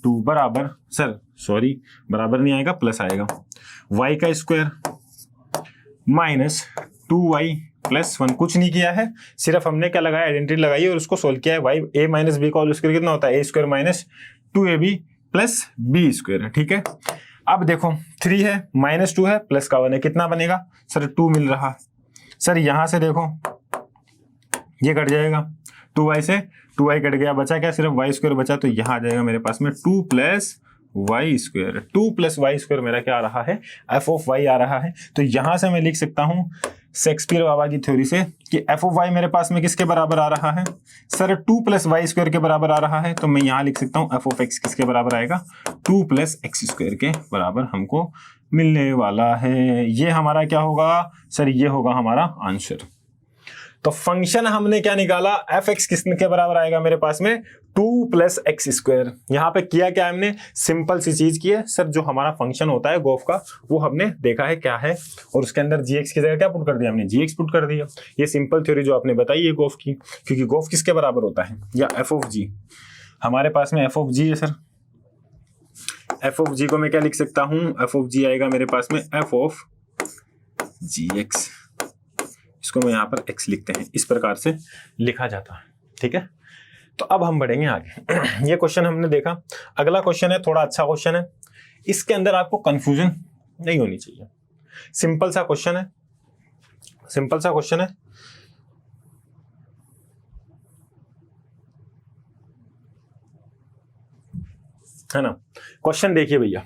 [SPEAKER 1] 2 बराबर सर, सॉरी बराबर नहीं आएगा, प्लस आएगा, y का स्क्वायर माइनस 2y प्लस 1। कुछ नहीं किया है, सिर्फ हमने क्या लगाया, आइडेंटिटी लगाई और उसको सोल्व किया है। y a माइनस बी का होल स्क्वायर कितना होता है, a square minus 2ab plus b square. ठीक है, अब देखो 3 है माइनस 2 है प्लस का 1 है, कितना बनेगा सर, 2 मिल रहा सर। यहां से देखो ये कट जाएगा, 2y से 2y कट गया, बचा क्या, सिर्फ y स्क्वायर बचा। तो यहां आ जाएगा मेरे पास में 2 प्लस वाई स्क्वायर मेरा क्या आ रहा है, एफ ऑफ वाई आ रहा है। तो यहां से मैं लिख सकता हूं शेक्सपियर बाबा की थ्योरी से कि एफ ऑफ वाई मेरे पास में किसके बराबर आ रहा है सर, 2 प्लस वाई स्क्वायर के बराबर आ रहा है। तो मैं यहां लिख सकता हूं एफ ऑफ एक्स किसके बराबर आएगा, 2 प्लस एक्स स्क्वायर के बराबर हमको मिलने वाला है। ये हमारा क्या होगा सर, ये होगा हमारा आंसर। तो फंक्शन हमने क्या निकाला, एफ एक्स किसके बराबर आएगा मेरे पास में, 2 प्लस एक्स स्क्वायर। यहाँ पे किया क्या हमने, सिंपल सी चीज की है सर, जो हमारा फंक्शन होता है गोफ का वो हमने देखा है क्या है, और उसके अंदर जी एक्स की जगह क्या पुट कर दिया हमने, जी एक्स पुट कर दिया। ये सिंपल थ्योरी जो आपने बताई है गोफ की, क्योंकि गोफ किसके बराबर होता है, या एफ ऑफ जी, हमारे पास में एफ ऑफ जी है सर, एफ ऑफ जी को मैं क्या लिख सकता हूँ, एफ ऑफ जी आएगा मेरे पास में एफ ऑफ जी एक्स, इसको मैं यहाँ पर एक्स लिखते हैं, इस प्रकार से लिखा जाता है। ठीक है, तो अब हम बढ़ेंगे आगे। ये क्वेश्चन हमने देखा। अगला क्वेश्चन है, थोड़ा अच्छा क्वेश्चन है, इसके अंदर आपको कंफ्यूजन नहीं होनी चाहिए। सिंपल सा क्वेश्चन है, सिंपल सा क्वेश्चन है ना। क्वेश्चन देखिए भैया,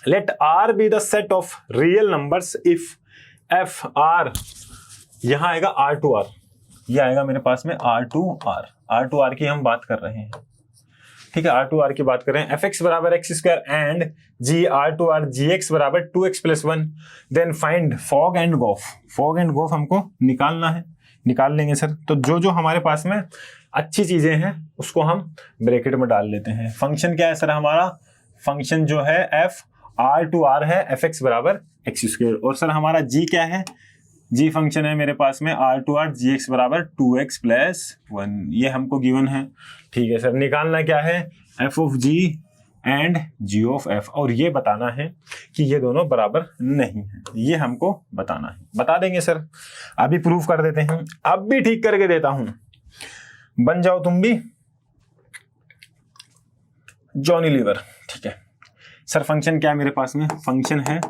[SPEAKER 1] let R be the set of real numbers if F R, यहां आएगा आर टू आर, ये आएगा मेरे पास में आर टू आर की हम बात कर रहे हैं। ठीक है, आर टू आर की बात कर रहे हैं। एफ एक्स बराबर x square and ji are to R G x बराबर 2x + 1, then find fog and gof. Fog and gof हमको निकालना है, निकाल लेंगे सर। तो जो जो हमारे पास में अच्छी चीजें हैं उसको हम ब्रैकेट में डाल लेते हैं। फंक्शन क्या है सर हमारा, फंक्शन जो है एफ आर टू आर है, एफ एक्स बराबर एक्स स्क्वायर, और सर हमारा जी क्या है, जी फंक्शन है मेरे पास में R to R G x बराबर 2x + 1, ये हमको गिवन है। ठीक है सर, निकालना क्या है, F of G and G of F, और ये बताना है कि ये दोनों बराबर नहीं है, ये हमको बताना है। बता देंगे सर, अभी प्रूफ कर देते हैं, अब भी ठीक करके देता हूं, बन जाओ तुम भी जॉनी लीवर। ठीक है सर, फंक्शन क्या है मेरे पास में, फंक्शन है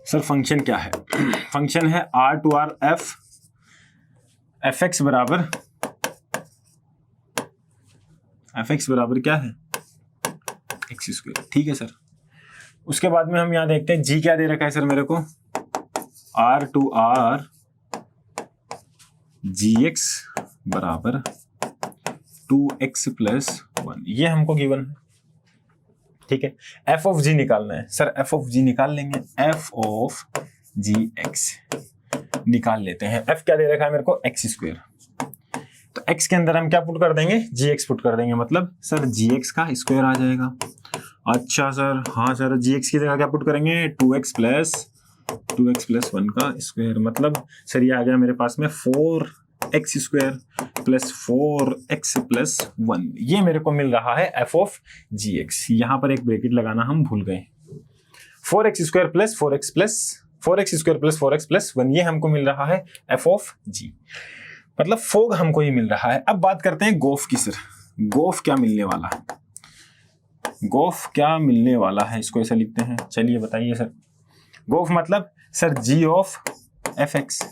[SPEAKER 1] सर, फंक्शन क्या है, फंक्शन है R to R F x बराबर क्या है, एक्स स्क्वायर। ठीक है सर, उसके बाद में हम यहां देखते हैं जी क्या दे रखा है सर मेरे को, R to R G x बराबर 2x + 1, ये हमको गिवन है। ठीक है, एफ ऑफ जी निकालना है सर, एफ ऑफ जी निकाल लेंगे, एफ ऑफ जी एक्स निकाल लेते हैं। एफ क्या दे रखा है मेरे को, एक्स स्क्वायर, तो एक्स के अंदर हम क्या पुट कर देंगे, जी एक्स पुट कर देंगे, मतलब सर जी एक्स का स्क्वायर आ जाएगा। अच्छा सर, हाँ सर, जी एक्स की जगह क्या पुट करेंगे, 2x + 1 का स्क्वायर, मतलब सर ये आ गया मेरे पास में 4x स्क्वायर + 4x + 1, ये मेरे को मिल रहा है एफ ऑफ जी एक्स। यहां पर एक ब्रैकेट लगाना हम भूल गए, 4x स्क्वायर + 4x + 1, ये हमको मिल रहा है एफ ऑफ जी, मतलब फोग हमको ये मिल रहा है। अब बात करते हैं गोफ की सर, गोफ क्या मिलने वाला है, गोफ क्या मिलने वाला है, इसको ऐसा लिखते हैं, चलिए बताइए सर। गोफ मतलब sir ji of F x.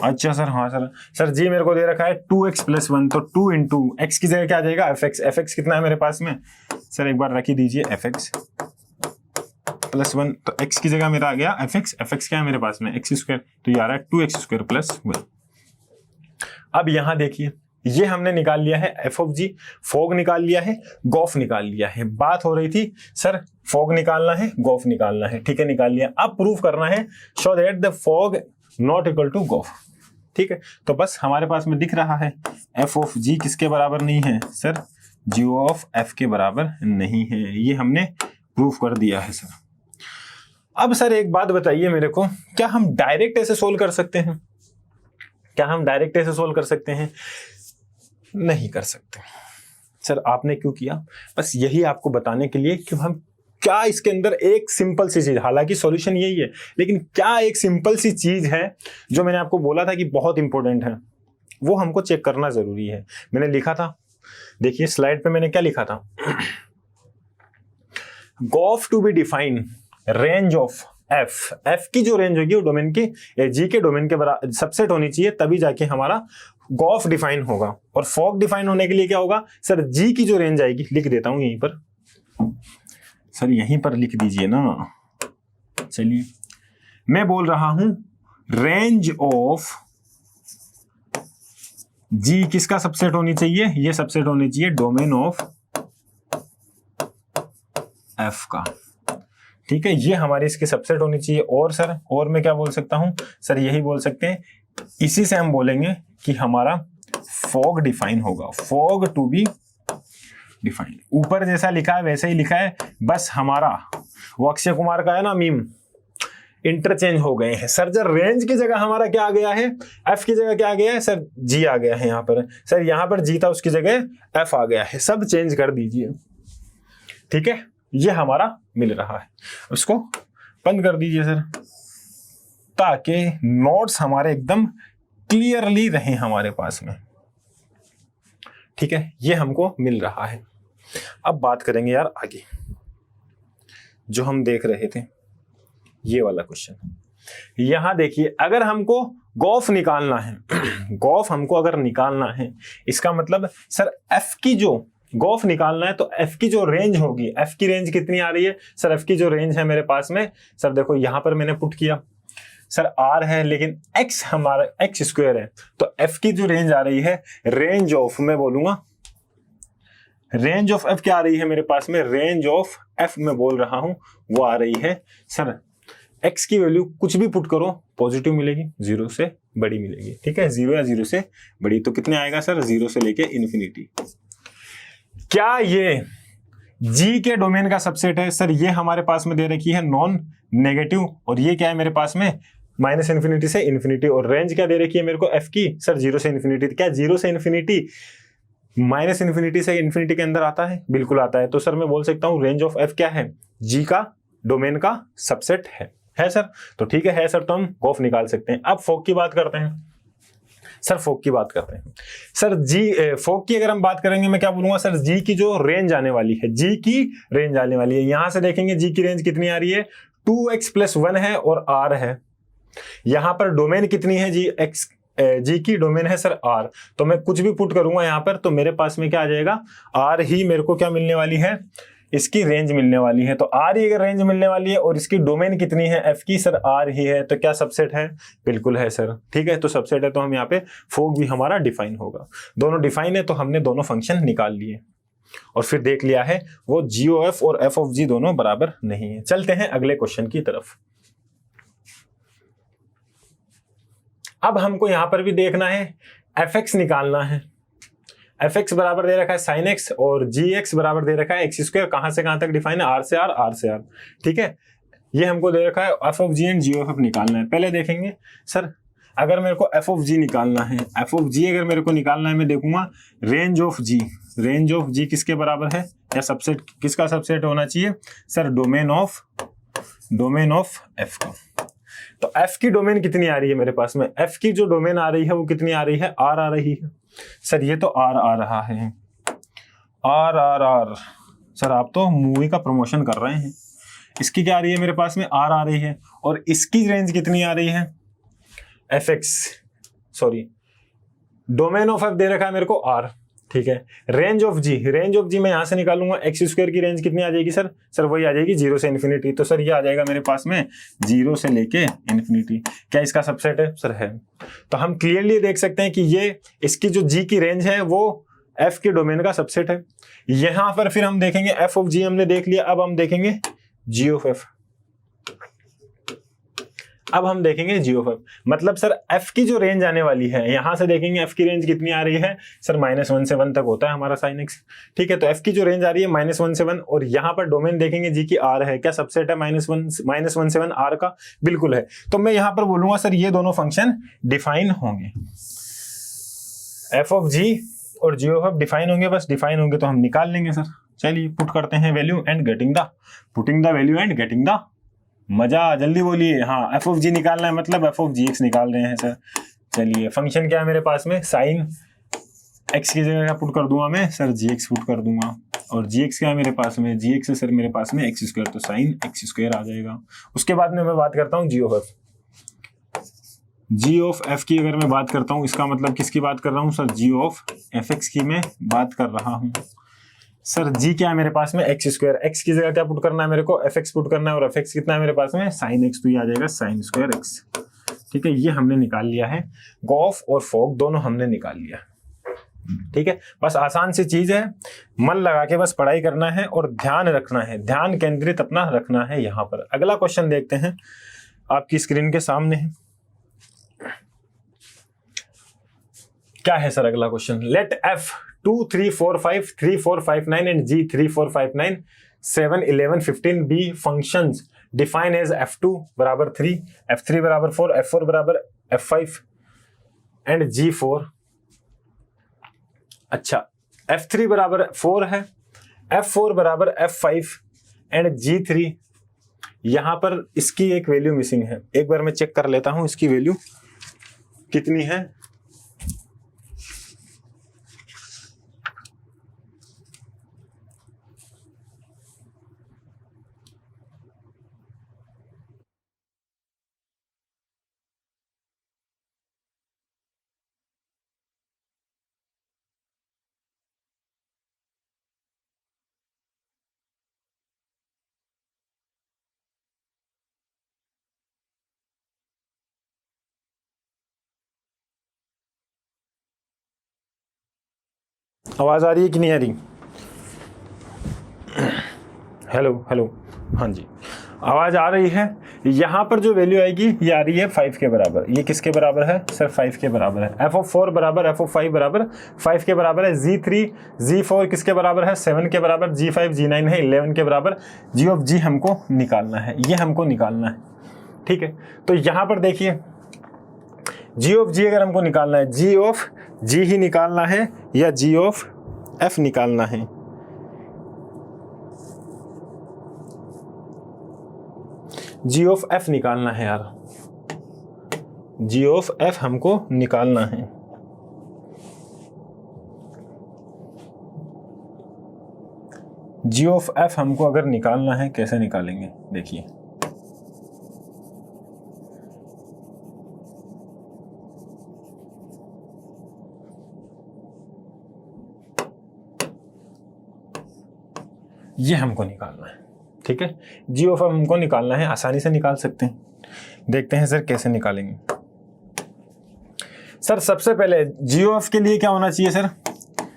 [SPEAKER 1] अच्छा सर, हाँ सर, सर जी मेरे को दे रखा है 2x + 1, तो 2 × x की जगह क्या आ जाएगा, एफ एक्स। एफ एक्स कितना है मेरे पास में सर, एक बार रख ही दीजिए, एफ एक्स + 1, तो x की जगह मेरा आ गया एफ एक्स। एफ एक्स क्या है मेरे पास में, एक्स स्क्वायर, तो ये आ रहा है 2x² + 1। अब यहां देखिए, ये हमने निकाल लिया है एफ ऑफ जी, फॉग निकाल लिया है, गोफ निकाल लिया है। बात हो रही थी सर फॉग निकालना है, गोफ निकालना है, ठीक है, निकाल लिया। अब प्रूफ करना है show that the fog not equal to gof. ठीक है, तो बस हमारे पास में दिख रहा है एफ ऑफ जी किसके बराबर नहीं है सर, जी ऑफ एफ के बराबर नहीं है, ये हमने प्रूफ कर दिया है सर। अब सर एक बात बताइए मेरे को, क्या हम डायरेक्ट ऐसे सोल्व कर सकते हैं, क्या हम डायरेक्ट ऐसे सोल्व कर सकते हैं, नहीं कर सकते सर। आपने क्यों किया, बस यही आपको बताने के लिए कि हम क्या इसके अंदर एक सिंपल सी चीज, हालांकि सॉल्यूशन यही है, लेकिन क्या एक सिंपल सी चीज है जो मैंने आपको बोला था कि बहुत इंपॉर्टेंट है, वो हमको चेक करना जरूरी है। मैंने लिखा था, देखिए स्लाइड पे मैंने क्या लिखा था, gof to be define range of F, F की जो रेंज होगी वो डोमेन की जी के डोमेन के बराबर सबसेट होनी चाहिए, तभी जाके हमारा गोफ डिफाइन होगा। और फॉग डिफाइन होने के लिए क्या होगा सर, जी की जो रेंज आएगी, लिख देता हूं यहीं पर सर, यहीं पर लिख दीजिए ना। चलिए मैं बोल रहा हूं रेंज ऑफ जी किसका सबसेट होनी चाहिए, ये सबसेट होनी चाहिए डोमेन ऑफ एफ का। ठीक है, ये हमारी इसकी सबसेट होनी चाहिए। और सर, और मैं क्या बोल सकता हूं सर, यही बोल सकते हैं, इसी से हम बोलेंगे कि हमारा फॉग डिफाइन होगा, फॉग टू बी डिफाइन। ऊपर जैसा लिखा है वैसे ही लिखा है, बस हमारा वो अक्षय कुमार का है ना मीम, इंटरचेंज हो गए हैं सर। जब रेंज की जगह हमारा क्या आ गया है, एफ की जगह क्या आ गया है सर, जी आ गया है यहाँ पर सर। यहाँ पर जी था, उसकी जगह एफ आ गया है। सब चेंज कर दीजिए, ठीक है। ये हमारा मिल रहा है, उसको बंद कर दीजिए सर, ताकि नोट्स हमारे एकदम क्लियरली रहें हमारे पास में, ठीक है। ये हमको मिल रहा है। अब बात करेंगे यार आगे, जो हम देख रहे थे ये वाला क्वेश्चन। यहां देखिए, अगर हमको गॉफ निकालना है गॉफ हमको अगर निकालना है, इसका मतलब सर एफ की जो गॉफ निकालना है तो एफ की जो रेंज होगी, एफ की रेंज कितनी आ रही है सर। एफ की जो रेंज है मेरे पास में सर, देखो यहां पर मैंने पुट किया सर, आर है लेकिन एक्स हमारा एक्स स्क्वायर है, तो एफ की जो रेंज आ रही है, रेंज ऑफ, मैं बोलूंगा रेंज ऑफ एफ क्या आ रही है मेरे पास में, रेंज ऑफ एफ मैं बोल रहा हूं वो आ रही है सर, एक्स की वैल्यू कुछ भी पुट करो पॉजिटिव मिलेगी, 0 से बड़ी मिलेगी, ठीक है। 0 या 0 से बड़ी, तो कितने आएगा सर, 0 से लेके इन्फिनिटी। क्या ये जी के डोमेन का सबसेट है सर? ये हमारे पास में दे रखी है नॉन नेगेटिव, और ये क्या है मेरे पास में, माइनस इन्फिनिटी से इन्फिनिटी। और रेंज क्या दे रखी है मेरे को एफ की सर, 0 से इन्फिनिटी। क्या 0 से इन्फिनिटी माइनस इन्फिनिटी से इन्फिनिटी के अंदर आता है? बिल्कुल आता है। तो सर मैं बोल सकता हूं रेंज ऑफ एफ क्या है, जी का डोमेन का सबसेट है सर। तो ठीक है सर, तो हम गॉफ निकाल सकते हैं। अब फोक की बात करते हैं सर, फोक की बात करते हैं सर। जी फोक की अगर हम बात करेंगे, मैं क्या बोलूंगा सर, जी की जो रेंज आने वाली है, जी की रेंज आने वाली है, यहां से देखेंगे जी की रेंज कितनी आ रही है, 2x+1 है और r है। यहां पर डोमेन कितनी है जी, एक्स, जी की डोमेन है सर r, तो मैं कुछ भी पुट करूंगा यहां पर तो मेरे पास में क्या आ जाएगा, r ही मेरे को क्या मिलने वाली है, इसकी रेंज मिलने वाली है। तो r ही अगर रेंज मिलने वाली है और इसकी डोमेन कितनी है, f की सर r ही है, तो क्या सबसेट है, बिल्कुल है सर, ठीक है। तो सबसेट है, तो हम यहाँ पे फोक भी हमारा डिफाइन होगा। दोनों डिफाइन है, तो हमने दोनों फंक्शन निकाल लिए और फिर देख लिया है वो GOF और f ऑफ g दोनों बराबर नहीं है। चलते हैं अगले क्वेश्चन की तरफ। अब हमको यहां पर भी देखना है, fx निकालना है। fx बराबर दे रखा है sin x और gx बराबर दे रखा है x स्क्वायर। कहां से कहां तक डिफाइन है, r से r, ठीक है। ये हमको दे रखा है f of g and g of f निकालना है। पहले देखेंगे सर, अगर मेरे को f ऑफ g निकालना है, f ऑफ g अगर मेरे को निकालना है, मैं देखूंगा range of g, range of g किसके बराबर है, या सबसेट किसका सबसेट होना चाहिए सर, डोमेन ऑफ f का। तो f की डोमेन कितनी आ रही है मेरे पास में, f की जो डोमेन आ रही है वो कितनी आ रही है, r आ रही है सर। ये तो r आ रहा है, r सर। आप तो मूवी का प्रमोशन कर रहे हैं। इसकी क्या आ रही है मेरे पास में, r आ रही है, और इसकी रेंज कितनी आ रही है, fx, sorry domain of f दे रखा है मेरे को r, ठीक है। रेंज ऑफ g मैं यहां से निकालूंगा, एक्स स्क्वायर की रेंज कितनी आ जाएगी सर वही आ जाएगी 0 से इन्फिनिटी। तो सर ये आ जाएगा मेरे पास में 0 से लेके इन्फिनिटी। क्या इसका सबसेट है सर, है। तो हम क्लियरली देख सकते हैं कि ये इसकी जो g की रेंज है वो f के डोमेन का सबसेट है। यहां पर फिर हम देखेंगे f ऑफ g हमने देख लिया, अब हम देखेंगे g ऑफ f। अब हम देखेंगे g ऑफ f, मतलब सर f की जो रेंज आने वाली है, यहां से देखेंगे f की रेंज कितनी आ रही है सर, -1 से 1 तक होता है हमारा sin x, ठीक है। तो f की जो रेंज आ रही है -1 से 1, और यहां पर डोमेन देखेंगे g की r है। क्या सबसेट है -1 से 1 r का, बिल्कुल है। तो मैं यहां पर बोलूंगा सर ये दोनों फंक्शन डिफाइन होंगे, f ऑफ g और g ऑफ f डिफाइन होंगे, बस डिफाइन होंगे तो हम निकाल लेंगे सर। चलिए पुट करते हैं value and getting the, putting the value and getting the मजा, जल्दी बोलिए। हाँ, f ऑफ g निकालना है, मतलब f ऑफ gx निकाल रहे हैं सर। चलिए फंक्शन क्या है मेरे पास में, साइन x की जगह पुट कर दूंगा मैं सर, gx पुट कर दूंगा, और gx क्या है मेरे पास में, gx है सर मेरे पास में x स्क्वायर, तो साइन x स्क्वायर आ जाएगा। उसके बाद में मैं बात करता हूँ g of f। g of f की अगर मैं बात करता हूँ, इसका मतलब किसकी बात कर रहा हूँ सर, g ऑफ fx की मैं बात कर रहा हूँ सर। g क्या है मेरे पास में, x स्क्वायर, x की जगह क्या पुट करना है मेरे को, fx पुट करना है, और fx कितना है मेरे पास में, sin x, तो ये आ जाएगा sin स्क्वायर x, ठीक है। ये हमने निकाल लिया है, गॉफ और फोक दोनों हमने निकाल लिया, ठीक है। बस आसान सी चीज है, मन लगा के बस पढ़ाई करना है और ध्यान रखना है, ध्यान केंद्रित अपना रखना है यहाँ पर। अगला क्वेश्चन देखते हैं, आपकी स्क्रीन के सामने है। क्या है सर अगला question, let f 2 3 4 5 3 4 5 9 and g 3 4 5 9 7, 11, 15 be functions define as F2 बराबर 3, F3 बराबर 4, F4 बराबर F5 एंड G4। अच्छा, F3 बराबर 4 है, F4 बराबर F5 एंड G3। यहां पर इसकी एक वैल्यू मिसिंग है, एक बार मैं चेक कर लेता हूं इसकी वैल्यू कितनी है। आवाज आ रही है कि नहीं आ रही? हेलो हेलो, हाँ जी, आवाज आ रही है। यहाँ पर जो वैल्यू आएगी ये आ रही है 5 के बराबर। ये किसके बराबर है सर? 5 के बराबर है। f4 बराबर f5 बराबर 5 के बराबर है। G3 G4 किसके बराबर है? 7 के बराबर। G5 G9 है 11 के बराबर। G हमको निकालना है, ये हमको निकालना है, ठीक है। तो यहाँ पर देखिए G अगर हमको निकालना है, G ही निकालना है या G निकालना है? G निकालना है यार, G हमको निकालना है। G हमको अगर निकालना है, कैसे निकालेंगे देखिए। ये हमको निकालना है, ठीक है। G हमको निकालना है, आसानी से निकाल सकते हैं। देखते हैं सर कैसे निकालेंगे। सर सबसे पहले G के लिए क्या होना चाहिए सर?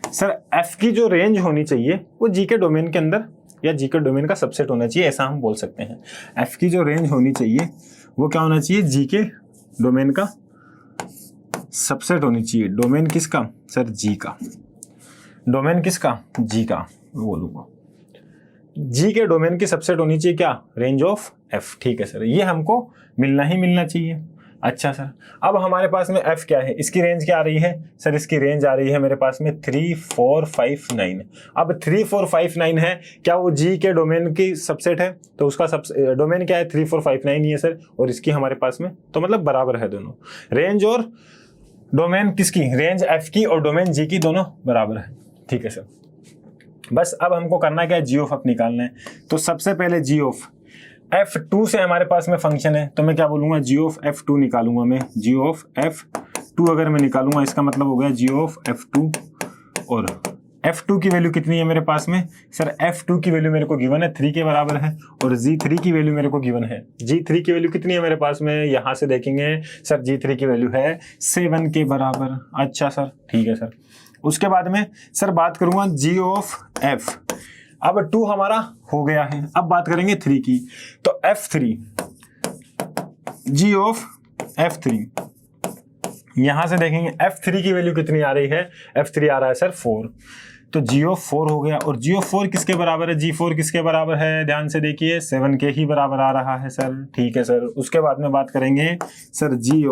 [SPEAKER 1] सर F की जो रेंज होनी चाहिए वो G के डोमेन के अंदर या G के डोमेन का सबसेट होना चाहिए, ऐसा हम बोल सकते हैं। F की जो रेंज होनी चाहिए वो क्या होना चाहिए? G के डोमेन का सबसेट होनी चाहिए। डोमेन किसका सर? G का। डोमेन किसका? G का बोलूंगा। G के डोमेन की सबसेट होनी चाहिए क्या? रेंज ऑफ F, ठीक है सर, ये हमको मिलना ही मिलना चाहिए। अच्छा सर, अब हमारे पास में F क्या है? इसकी रेंज क्या आ रही है सर? इसकी रेंज आ रही है मेरे पास में 3, 4, 5, 9। अब 3, 4, 5, 9 है, क्या वो G के डोमेन की सबसेट है? तो उसका डोमेन क्या है? 3, 4, 5, 9 ही है सर, और इसकी हमारे पास में, तो मतलब बराबर है दोनों। रेंज और डोमेन किसकी? रेंज F की और डोमेन G की, दोनों बराबर है, ठीक है सर। बस अब हमको करना क्या है? G निकालना है। तो सबसे पहले G F2 से हमारे पास में फंक्शन है, तो मैं क्या बोलूंगा? G निकालूंगा मैं। G अगर मैं निकालूंगा, इसका मतलब हो गया G और F2 की वैल्यू कितनी है मेरे पास में सर? F2 की वैल्यू मेरे को गिवन है 3 के बराबर है, और G3 की वैल्यू मेरे को गिवन है। G3 की वैल्यू कितनी है मेरे पास में? यहां से देखेंगे सर, G3 की वैल्यू है 7 के बराबर। अच्छा सर, ठीक है सर। उसके बाद में सर बात करूंगा G अब 2 हमारा हो गया है, अब बात करेंगे 3 की। तो F3 G यहां से देखेंगे F3 की वैल्यू कितनी आ रही है? F3 आ रहा है सर 4, तो G हो गया। और G किसके बराबर है? G किसके बराबर है? ध्यान से देखिए, 7 के ही बराबर आ रहा है सर, ठीक है सर। उसके बाद में बात करेंगे सर G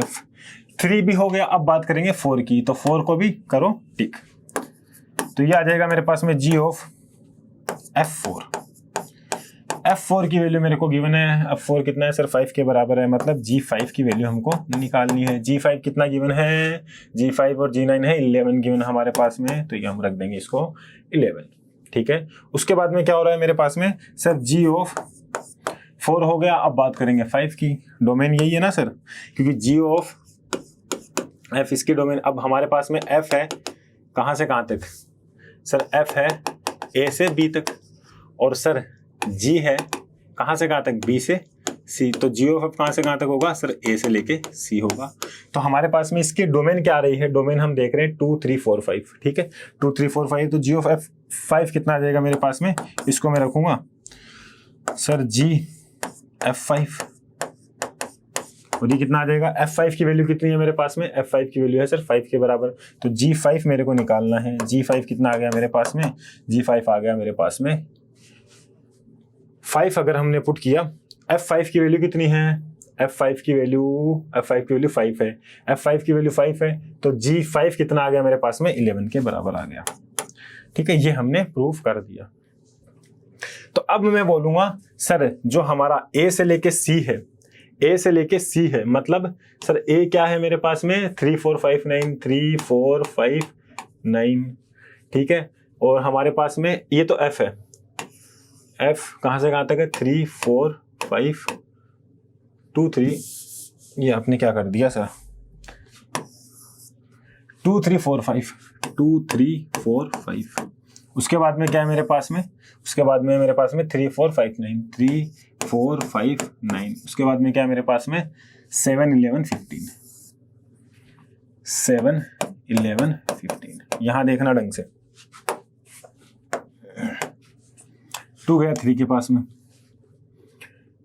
[SPEAKER 1] F3 भी हो गया। अब बात करेंगे 4 की, तो 4 को भी करो टिक। तो ये आ जाएगा मेरे पास में G F4 की वैल्यू मेरे को गिवन है। F4 कितना है सर? 5 के बराबर है, मतलब G5 की वैल्यू हमको निकालनी है। G5 कितना गिवन है? G5 और G9 है 11 गिवन हमारे पास में, तो ये हम रख देंगे इसको 11, ठीक है। उसके बाद में क्या हो रहा है मेरे पास में सर? G 4 हो गया। अब बात करेंगे 5 की। डोमेन यही है ना सर, क्योंकि G F इसकी डोमेन। अब हमारे पास में F है कहाँ से कहाँ तक सर? F है A से B तक, और सर G है कहाँ से कहाँ तक? B से C। तो G कहाँ से कहाँ तक होगा सर? A से लेके C होगा। तो हमारे पास में इसकी डोमेन क्या आ रही है? डोमेन हम देख रहे हैं 2, 3, 4, 5, ठीक है। 2, 3, 4, 5, तो G 5 कितना आ जाएगा मेरे पास में? इसको मैं रखूंगा सर G F5, और ये कितना आ जाएगा? F5 की वैल्यू कितनी है मेरे पास में? F5 की वैल्यू है सर 5 के बराबर। तो G5 मेरे को निकालना है। G5 कितना आ गया मेरे पास में? G5 आ गया मेरे पास में 5 अगर हमने पुट किया, f5 की वैल्यू कितनी है, f5 की वैल्यू 5 है, f5 की वैल्यू 5 है, तो g5 कितना आ गया मेरे पास में, 11 के बराबर आ गया। ठीक है, ये हमने प्रूफ कर दिया। तो अब मैं बोलूंगा सर जो हमारा a से लेके c है, a से लेके c है, मतलब सर a क्या है मेरे पास में 3 4 5 9 3 4 5 9, ठीक है, और हमारे पास में ये तो f है, f कहाँ से कहाँ तक है 3 4 5 2 3, ये आपने क्या कर दिया सर 2 3 4 5 2 3 4 5, उसके बाद में क्या है मेरे पास में, उसके बाद में मेरे पास में 3 4 5 9 3 4 5 9, उसके बाद में क्या है मेरे पास में 7 11 15 7 11 15, यहां देखना ढंग से, 2 गया 3 के पास में,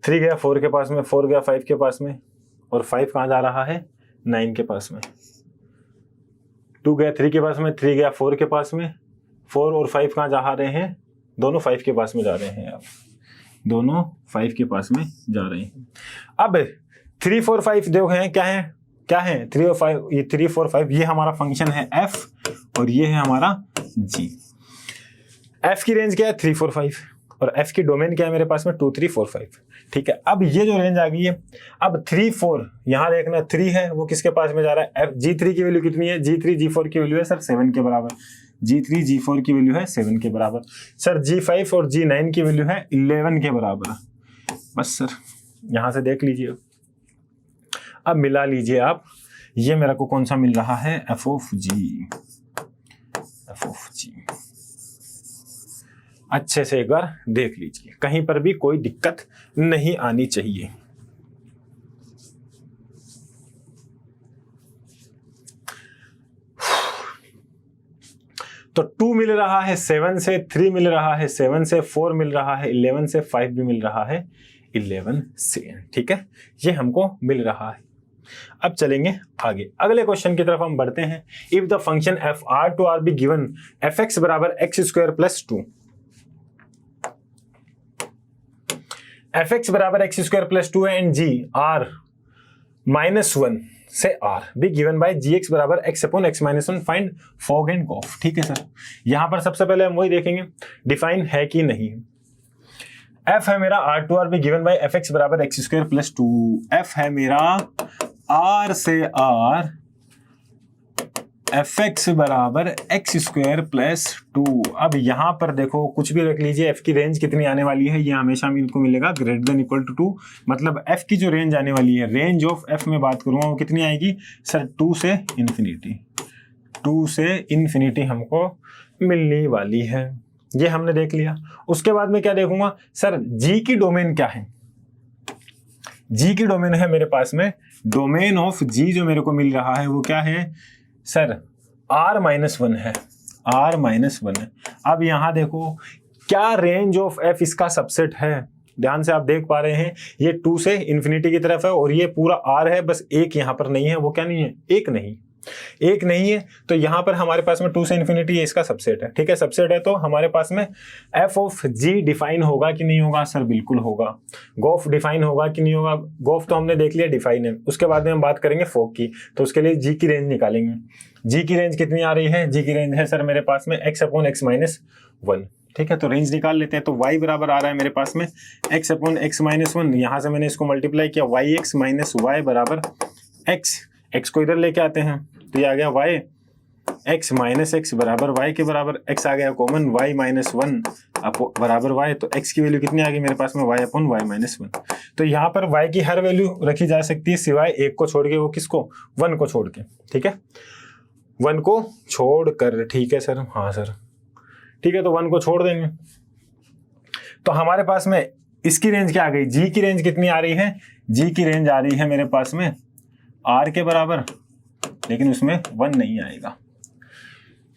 [SPEAKER 1] 3 गया 4 के पास में, 4 गया 5 के पास में, और 5 कहाँ जा रहा है 9 के पास में, 2 गया 3 के पास में, 3 गया 4 के पास में, 4 और 5 कहाँ जा रहे हैं, दोनों 5 के पास में जा रहे हैं, आप दोनों 5 के पास में जा रहे हैं। अब 3 4 5 जो है क्या है, क्या है 3 और 5, ये 3 4 5 ये हमारा फंक्शन है f, और ये है हमारा g। f की रेंज क्या है 3 4 5, और f की डोमेन क्या है मेरे पास में 2 3 4 5, ठीक है। अब ये जो रेंज आ गई है, अब 3 4 यहाँ देखना 3 है, वो किसके पास में जा रहा है, f g3 की वैल्यू कितनी है, g3 g4 की वैल्यू है सर 7 के बराबर, g3 g4 की वैल्यू है 7 के बराबर, सर g5 और g9 की वैल्यू है 11 के बराबर। बस सर यहाँ से देख लीजिए, अब मिला लीजिए आप, ये मेरे को कौन सा मिल रहा है, f of g। अच्छे से एक बार देख लीजिए, कहीं पर भी कोई दिक्कत नहीं आनी चाहिए। तो 2 मिल रहा है 7 से, 3 मिल रहा है 7 से, 4 मिल रहा है 11 से, 5 भी मिल रहा है 11 से, ठीक है, ये हमको मिल रहा है। अब चलेंगे आगे, अगले क्वेश्चन की तरफ हम बढ़ते हैं। If the function f r to are be given f x बराबर x square plus 2, f x बराबर एक्स स्क्वायर प्लस 2 है, एंड जी आर -1 से r be given by g x बराबर x upon x -1, find fog and gof. ठीक है sir, यहां पर सबसे पहले हम वही देखेंगे डिफाइन है कि नहीं। एफ है मेरा R to are be given by F x बराबर एक्स स्क्वायर प्लस 2, एफ है मेरा आर से आर एफ एक्स बराबर एक्स स्क्वायर प्लस 2। अब यहां पर देखो कुछ भी रख लीजिए, एफ की रेंज कितनी आने वाली है, ये हमेशा इनको मिलेगा ग्रेटर देन इक्वल टू 2, मतलब एफ की जो रेंज आने वाली है, रेंज ऑफ एफ में बात करूंगा वो कितनी आएगी सर 2 से इन्फिनिटी, 2 से इन्फिनिटी हमको मिलने वाली है, ये हमने देख लिया। उसके बाद में क्या देखूंगा सर, जी की डोमेन क्या है, जी की डोमेन है मेरे पास में, डोमेन ऑफ जी जो मेरे को मिल रहा है वो क्या है सर r-1 है, r-1 है। अब यहां देखो क्या रेंज ऑफ f इसका सबसेट है, ध्यान से आप देख पा रहे हैं ये 2 से इन्फिनिटी की तरफ है और ये पूरा r है, बस एक यहां पर नहीं है, वो क्या नहीं है, एक नहीं है, तो यहां पर हमारे पास में 2 से इन्फिनिटी ये इसका सबसेट है। ठीक है, सबसेट है तो हमारे पास में f ऑफ g डिफाइन होगा कि नहीं होगा सर, बिल्कुल होगा। गोफ डिफाइन होगा कि नहीं होगा, गोफ तो हमने देख लिया डिफाइन है। उसके बाद में हम बात करेंगे फोक की, तो उसके लिए g की रेंज निकालेंगे। g की रेंज कितनी आ रही है, g की रेंज है सर मेरे पास में x अपॉन x -1। ठीक है, तो रेंज निकाल लेते हैं। तो y बराबर आ रहा है मेरे पास में x अपॉन x -1, यहां से मैंने इसको मल्टीप्लाई किया, yx माइनस वाई बराबर x को इधर लेके आते हैं तो ये आ गया y x माइनस एक्स बराबर y के बराबर, x आ गया कॉमन, y -1 बराबर y, तो x की वैल्यू कितनी आ गई मेरे पास में y अपॉन y -1। तो यहाँ पर y की हर वैल्यू रखी जा सकती है सिवाय एक को छोड़ के, वो किसको, 1 को छोड़ के। ठीक है, 1 को छोड़ कर, ठीक है सर, हाँ सर ठीक है, तो 1 को छोड़ देंगे। तो हमारे पास में इसकी रेंज क्या आ गई, g की रेंज कितनी आ रही है, g की रेंज आ रही है मेरे पास में r के बराबर, लेकिन उसमें 1 नहीं आएगा।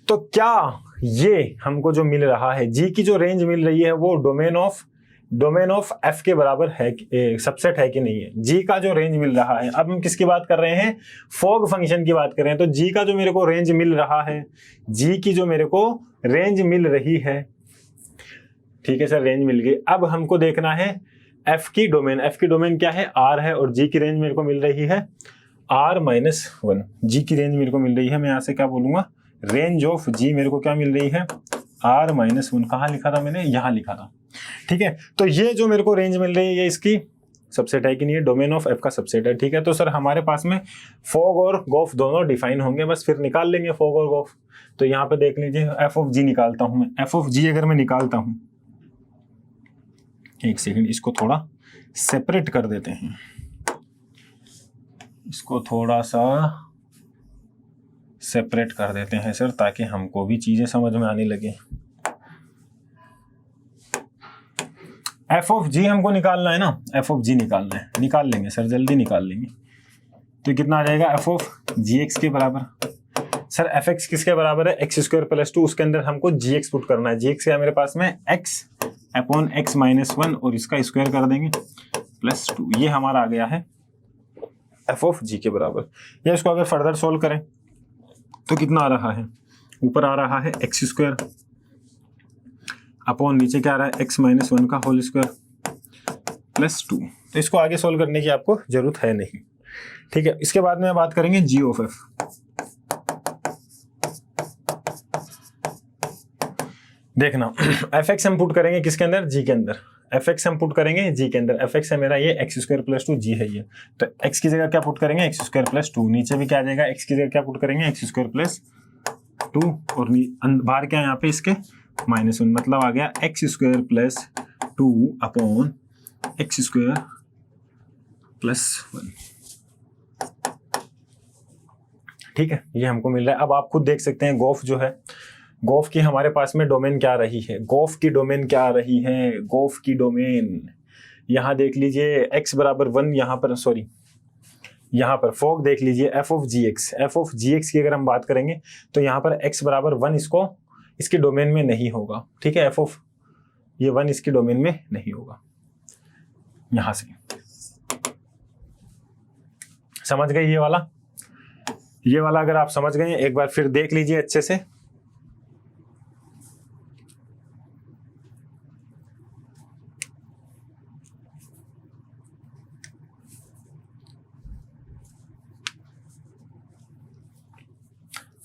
[SPEAKER 1] तो क्या ये हमको जो मिल रहा है, जी की जो रेंज मिल रही है वो डोमेन ऑफ एफ के बराबर है, सबसेट है कि नहीं है। जी का जो रेंज मिल रहा है, अब हम किसकी बात कर रहे हैं, फॉग फंक्शन की बात कर रहे हैं। तो जी का जो मेरे को रेंज मिल रहा है, जी की जो मेरे को रेंज मिल रही है, ठीक है सर, रेंज मिल गई। अब हमको देखना है एफ की डोमेन। एफ की डोमेन क्या है, आर है, और जी की रेंज मेरे को मिल रही है R-1। जी की रेंज मेरे को मिल रही है, मैं यहाँ से क्या बोलूंगा, रेंज ऑफ जी मेरे को क्या मिल रही है, R-1। कहाँ लिखा था मैंने, यहाँ लिखा था। ठीक है, तो ये जो मेरे को रेंज मिल रही है ये इसकी सबसेट है कि नहीं है, डोमेन ऑफ एफ का सबसेट है। ठीक है, तो सर हमारे पास में फॉग और गोफ दोनों डिफाइन होंगे, बस फिर निकाल लेंगे फॉग और गोफ। तो यहाँ पे देख लीजिए एफ ऑफ जी निकालता हूं मैं। एफ ऑफ जी अगर मैं निकालता हूं, एक सेकंड, इसको थोड़ा सेपरेट कर देते हैं, इसको थोड़ा सा सेपरेट कर देते हैं सर, ताकि हमको भी चीजें समझ में आने लगे। एफ ऑफ जी हमको निकालना है ना, एफ ऑफ जी निकालना है, निकाल लेंगे सर, जल्दी निकाल लेंगे। तो कितना आ जाएगा, एफ ऑफ जी एक्स के बराबर। सर एफ एक्स किसके बराबर है, एक्स स्क्वायर प्लस 2, उसके अंदर हमको जी एक्स पुट करना है। जी एक्स क्या मेरे पास में, एक्स अपॉन एक्स माइनस 1, और इसका स्क्वायर कर देंगे प्लस 2। ये हमारा आ गया है एफ ऑफ जी के बराबर। या इसको अगर फर्दर सोल्व करें तो कितना आ रहा है, ऊपर आ रहा है एक्स स्क्वायर अपॉन नीचे क्या आ रहा है, एक्स माइनस 1 का होल स्क्वायर प्लस 2। तो इसको आगे सोल्व करने की आपको जरूरत है नहीं। ठीक है, इसके बाद में बात करेंगे जी ऑफ एफ। देखना एफ एक्स हम पुट करेंगे किसके अंदर, जी के अंदर। एफ एक्स हम पुट करेंगे जी के अंदर। एफ एक्स है मेरा ये एक्स स्क्वायर प्लस 2, जी है ये, तो एक्स की जगह क्या पुट करेंगे, एक्स स्क्वायर प्लस 2। नीचे भी क्या आ जाएगा, एक्स की जगह क्या पुट करेंगे, एक्स स्क्वायर प्लस 2, और बाहर क्या है यहाँ पे इसके -1, मतलब आ गया x square plus 2 upon x square plus 1। ठीक है, ये हमको मिल रहा है। अब आप खुद देख सकते हैं गोफ जो है, गोफ की हमारे पास में डोमेन क्या रही है, गोफ की डोमेन क्या रही है, गोफ की डोमेन यहाँ देख लीजिए x बराबर 1, यहाँ पर सॉरी यहाँ पर फॉग देख लीजिए F of G x. F of G x की अगर हम बात करेंगे तो यहाँ पर x बराबर 1 इसको इसके डोमेन में नहीं होगा। ठीक है, एफ ऑफ ये 1 इसकी डोमेन में नहीं होगा। यहां से समझ गए ये वाला, ये वाला अगर आप समझ गए एक बार फिर देख लीजिए अच्छे से।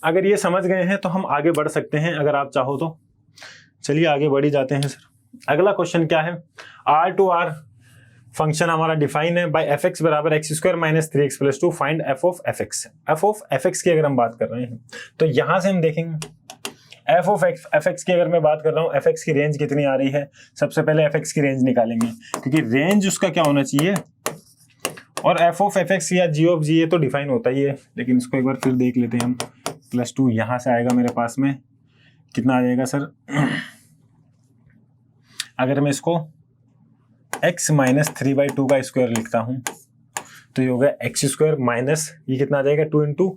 [SPEAKER 1] अगर ये समझ गए हैं तो हम आगे बढ़ सकते हैं, अगर आप चाहो तो। चलिए आगे बढ़ ही जाते हैं सर। अगला क्वेश्चन क्या है, आर टू आर फंक्शन हमारा डिफाइन है बाय एफ एक्स बराबर x square minus 3x plus 2, find F of F x. F of F x की अगर हम बात कर रहे हैं तो यहां से हम देखेंगे एफ ऑफ एफ एक्स की अगर मैं बात कर रहा हूं, एफ एक्स की रेंज कितनी आ रही है। सबसे पहले एफ एक्स की रेंज निकालेंगे, क्योंकि रेंज उसका क्या होना चाहिए, और एफ ऑफ एफ एक्स या जी ऑफ जी ये तो डिफाइन होता ही है, लेकिन इसको एक बार फिर देख लेते हैं हम। प्लस 2 यहां से आएगा मेरे पास में, कितना आ जाएगा सर, अगर मैं इसको x माइनस 3/2 का स्क्वायर लिखता हूं तो ये हो गया एक्स स्क्वायर माइनस ये कितना आ जाएगा 2 इंटू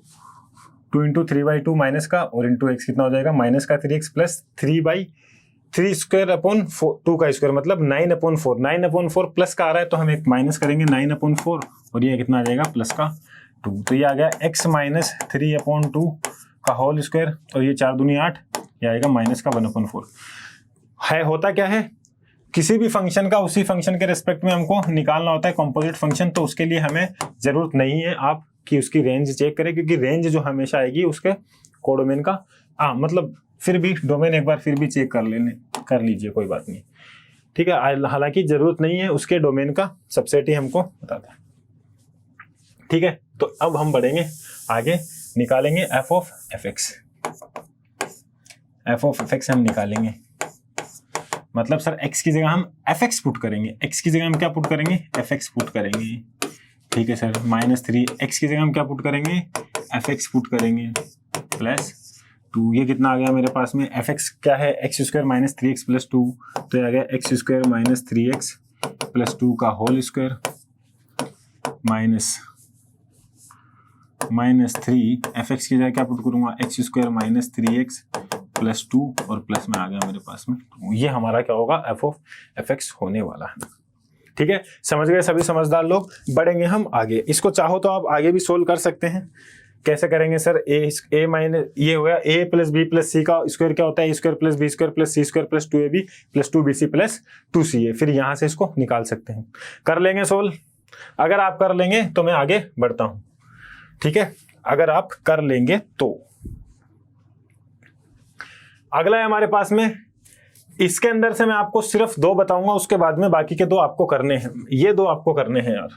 [SPEAKER 1] 3/2 माइनस का, और इंटू एक्स कितना हो जाएगा माइनस का 3x प्लस 3/3 स्क्वायर अपॉन 2 का स्क्वायर, मतलब 9/4। 9/4 प्लस का आ रहा है तो हम एक माइनस करेंगे 9/4, और ये कितना आ जाएगा प्लस का 2। तो ये आ गया x माइनस 3/2 का होल स्क्वायर, और ये 4 दूनी 8, ये आएगा माइनस का 1/4 है। होता क्या है, किसी भी फंक्शन का उसी फंक्शन के रिस्पेक्ट में हमको निकालना होता है कंपोजिट फंक्शन, तो उसके लिए हमें जरूरत नहीं है आप कि उसकी रेंज चेक करें, क्योंकि रेंज जो हमेशा आएगी उसके कोडोमेन का मतलब फिर भी डोमेन एक बार फिर भी चेक कर लीजिए, कोई बात नहीं। ठीक है, हालांकि जरूरत नहीं है, उसके डोमेन का सबसेट ही हमको बताता है। ठीक है, तो अब हम बढ़ेंगे आगे, निकालेंगे F of F x. F of F x हम निकालेंगे, मतलब सर x की जगह हम fx पुट करेंगे, x की जगह हम क्या पुट करेंगे, fx पुट करेंगे। ठीक है सर, -3 x की जगह हम क्या पुट करेंगे, fx पुट करेंगे प्लस 2। ये कितना आ गया मेरे पास में, fx क्या है, x square minus 3x plus 2, तो ये आ गया x square minus 3x plus 2 का होल स्क्वायर माइनस 3। fx की जगह क्या पुट करूंगा, x square minus 3x plus 2, और प्लस में आ गया मेरे पास में। ये हमारा क्या होगा, एफ ऑफ एफ एक्स होने वाला है। ठीक है, समझ गए सभी समझदार लोग। बढ़ेंगे हम आगे, इसको चाहो तो आप आगे भी सोल्व कर सकते हैं, कैसे करेंगे सर, ए माइनस ये हो गया a plus b plus c का स्क्वायर क्या होता है, a square plus b square plus c square plus 2ab plus 2bc plus 2ca। फिर यहां से इसको निकाल सकते हैं। कर लेंगे सोल्व, अगर आप कर लेंगे तो मैं आगे बढ़ता हूं, ठीक है, अगर आप कर लेंगे तो। अगला है हमारे पास में, इसके अंदर से मैं आपको सिर्फ 2 बताऊंगा, उसके बाद में बाकी के 2 आपको करने हैं। ये 2 आपको करने हैं यार,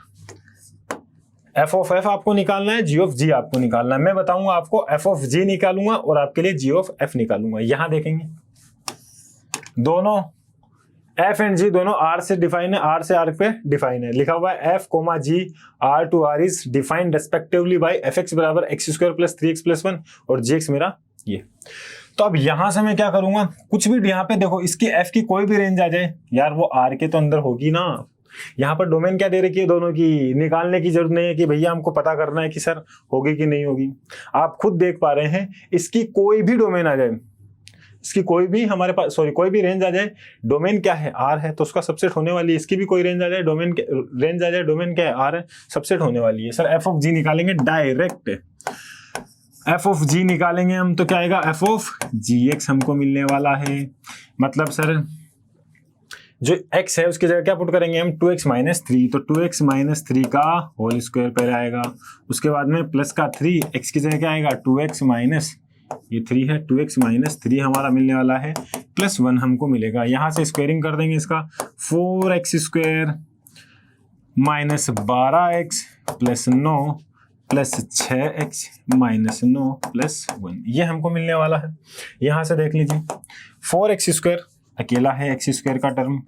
[SPEAKER 1] एफ ऑफ एफ आपको निकालना है, जी ऑफ जी आपको निकालना है। मैं बताऊंगा आपको एफ ऑफ जी निकालूंगा और आपके लिए जी ऑफ एफ निकालूंगा। यहां देखेंगे दोनों एफ एंड जी दोनों आर से डिफाइन है, आर से आर पे डिफाइन है। लिखा हुआ है f comma g are to r is defined respectively by F x बराबर x square plus 3x plus 1 और जी एक्स मेरा ये। तो अब यहां से मैं क्या करूंगा, कुछ भी यहाँ पे देखो, इसकी एफ की कोई भी रेंज आ जाए यार, वो आर के तो अंदर होगी ना। यहाँ पर डोमेन क्या दे रखी है दोनों की, निकालने की जरूरत नहीं है कि भैया हमको पता करना है कि सर होगी कि नहीं होगी। आप खुद देख पा रहे हैं, इसकी कोई भी डोमेन आ जाए, इसकी कोई भी हमारे पास कोई भी रेंज आ जाए, डोमेन क्या है आर है तो उसका सबसेट होने वाली है। इसकी भी कोई रेंज आ जाए, डोमेन रेंज आ जाए, डोमेन क्या है आर है, सबसेट होने वाली है। सर एफ ऑफ जी निकालेंगे डायरेक्ट, एफ ऑफ जी निकालेंगे हम तो क्या आएगा, एफ ऑफ जी एक्स हमको मिलने वाला है। मतलब सर जो x है उसकी जगह क्या पुट करेंगे हम, 2x माइनस 3, तो 2x माइनस 3 का होल स्क्वायर पहले आएगा, उसके बाद में प्लस का 3, x की जगह क्या आएगा 2x माइनस ये 3 है, 2x माइनस 3 हमारा मिलने वाला है, प्लस 1 हमको मिलेगा। यहाँ से स्क्वायरिंग कर देंगे इसका, 4x square minus 12x plus 9 plus 6x minus 9 plus 1, ये हमको मिलने वाला है। यहाँ से देख लीजिए 4x स्क्वायर अकेला है एक्स स्क्वायर का टर्म,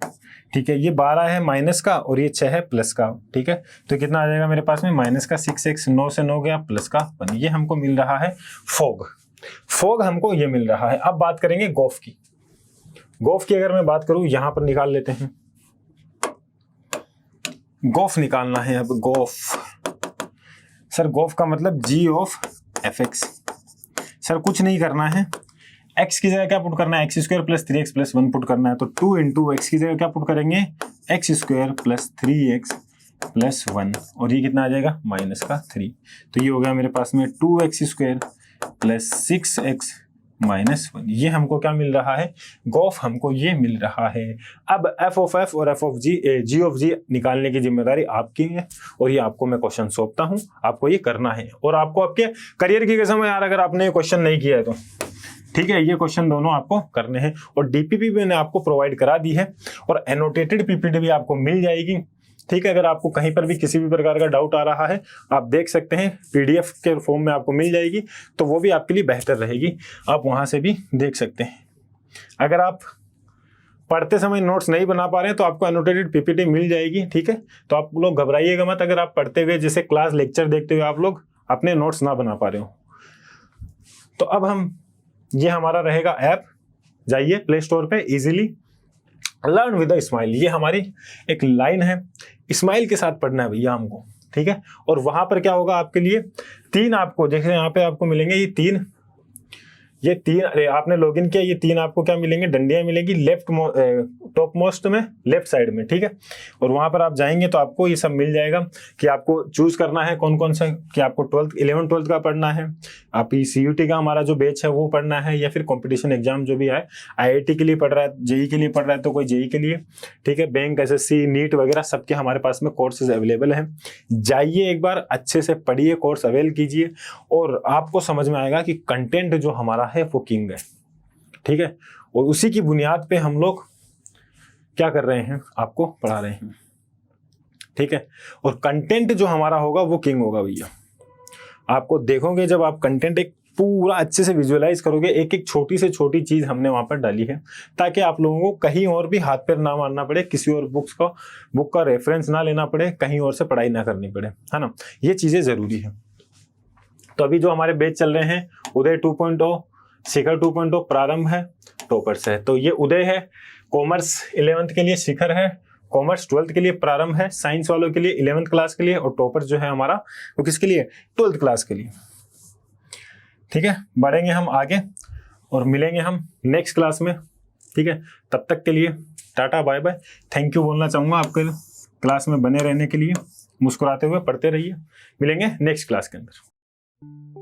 [SPEAKER 1] ठीक है, ये 12 है माइनस का और ये 6 है प्लस का, ठीक है, तो कितना आ जाएगा मेरे पास में माइनस का 6x, 9 से 9 गया प्लस का 1, ये हमको मिल रहा है फोग हमको ये मिल रहा है। अब बात करेंगे गोफ की। गोफ की अगर मैं बात करूं, यहां पर निकाल लेते हैं, गोफ निकालना है। अब गोफ, सर गोफ का मतलब जी ऑफ एफ एक्स। सर कुछ नहीं करना है, x की जगह क्या पुट करना है, x square plus 3x plus 1 put करना है, तो 2 इंटू एक्स की जगह क्या पुट करेंगे, x square plus 3x plus 1 और ये कितना आ जाएगा माइनस का 3, तो ये हो गया मेरे पास में 2x square plus 6x minus 1, ये हमको क्या मिल रहा है, गोफ हमको ये मिल रहा है। अब एफ ऑफ एफ और f of g, g of g निकालने की जिम्मेदारी आपकी है और ये आपको मैं क्वेश्चन सौंपता हूँ, आपको ये करना है। और आपको आपके करियर की कसम है यार, अगर आपने ये क्वेश्चन नहीं किया है तो ठीक है, ये क्वेश्चन दोनों आपको करने हैं और डीपीपी भी मैंने आपको प्रोवाइड करा दी है और एनोटेटेड पीपीटी भी आपको मिल जाएगी, ठीक है। अगर आपको कहीं पर भी किसी भी प्रकार का डाउट आ रहा है, आप देख सकते हैं, पीडीएफ के फॉर्म में आपको मिल जाएगी, तो वो भी आपके लिए बेहतर रहेगी, आप वहां से भी देख सकते हैं। अगर आप पढ़ते समय नोट्स नहीं बना पा रहे हैं तो आपको एनोटेटेड पीपीटी मिल जाएगी, ठीक है। तो आप लोग घबराइएगा मत, अगर आप पढ़ते हुए जैसे क्लास लेक्चर देखते हुए आप लोग अपने नोट्स ना बना पा रहे हो। तो अब हम, ये हमारा रहेगा ऐप, जाइए प्ले स्टोर पे, इजीली लर्न विद स्माइल, ये हमारी एक लाइन है, स्माइल के साथ पढ़ना है भैया हमको, ठीक है। और वहां पर क्या होगा आपके लिए 3 आपको जैसे यहाँ पे आपको मिलेंगे ये तीन अरे आपने लॉगिन किया, ये 3 आपको क्या मिलेंगे, डंडियां मिलेंगी लेफ्ट टॉप मोस्ट में, लेफ्ट साइड में, ठीक है। और वहां पर आप जाएंगे तो आपको ये सब मिल जाएगा कि आपको चूज करना है कौन कौन सा, कि आपको 11th 12th का पढ़ना है, आप CUT का हमारा जो बैच है वो पढ़ना है, या फिर कंपटीशन एग्जाम जो भी है, IIT के लिए पढ़ रहा है, JEE के लिए पढ़ रहा है तो कोई JEE के लिए, ठीक है, बैंक SSC नीट वगैरह सबके हमारे पास में कोर्सेज अवेलेबल हैं। जाइए एक बार अच्छे से पढ़िए, कोर्स अवेल कीजिए और आपको समझ में आएगा कि कंटेंट जो हमारा है वो किंग है, ठीक है। और उसी की बुनियाद पे हम लोग क्या कर रहे हैं, आपको पढ़ा रहे हैं, ठीक है। और कंटेंट जो हमारा होगा वो किंग होगा भैया। आपको देखोगे जब आप कंटेंट एक पूरा अच्छे से विजुअलाइज करोगे, एक एक छोटी से छोटी चीज हमने वहां पर डाली है ताकि आप लोगों को कहीं और भी हाथ पैर ना मारना पड़े, किसी और बुक का रेफरेंस ना लेना पड़े, कहीं और से पढ़ाई ना करनी पड़े, है ना। ये चीजें जरूरी है। तो अभी जो हमारे बैच चल रहे हैं, उदय 2.0, शिखर 2.0 प्रारंभ है, टॉपर्स है। तो ये उदय है, कॉमर्स 11th के लिए शिखर है, कॉमर्स 12th के लिए प्रारंभ है, साइंस वालों के लिए 11th क्लास के लिए, और टॉपर्स जो है हमारा वो किसके लिए, 12th क्लास के लिए, ठीक है। बढ़ेंगे हम आगे और मिलेंगे हम नेक्स्ट क्लास में, ठीक है। तब तक के लिए tata bye bye, thank you बोलना चाहूँगा आपके क्लास में बने रहने के लिए, मुस्कुराते हुए पढ़ते रहिए, मिलेंगे नेक्स्ट क्लास के अंदर।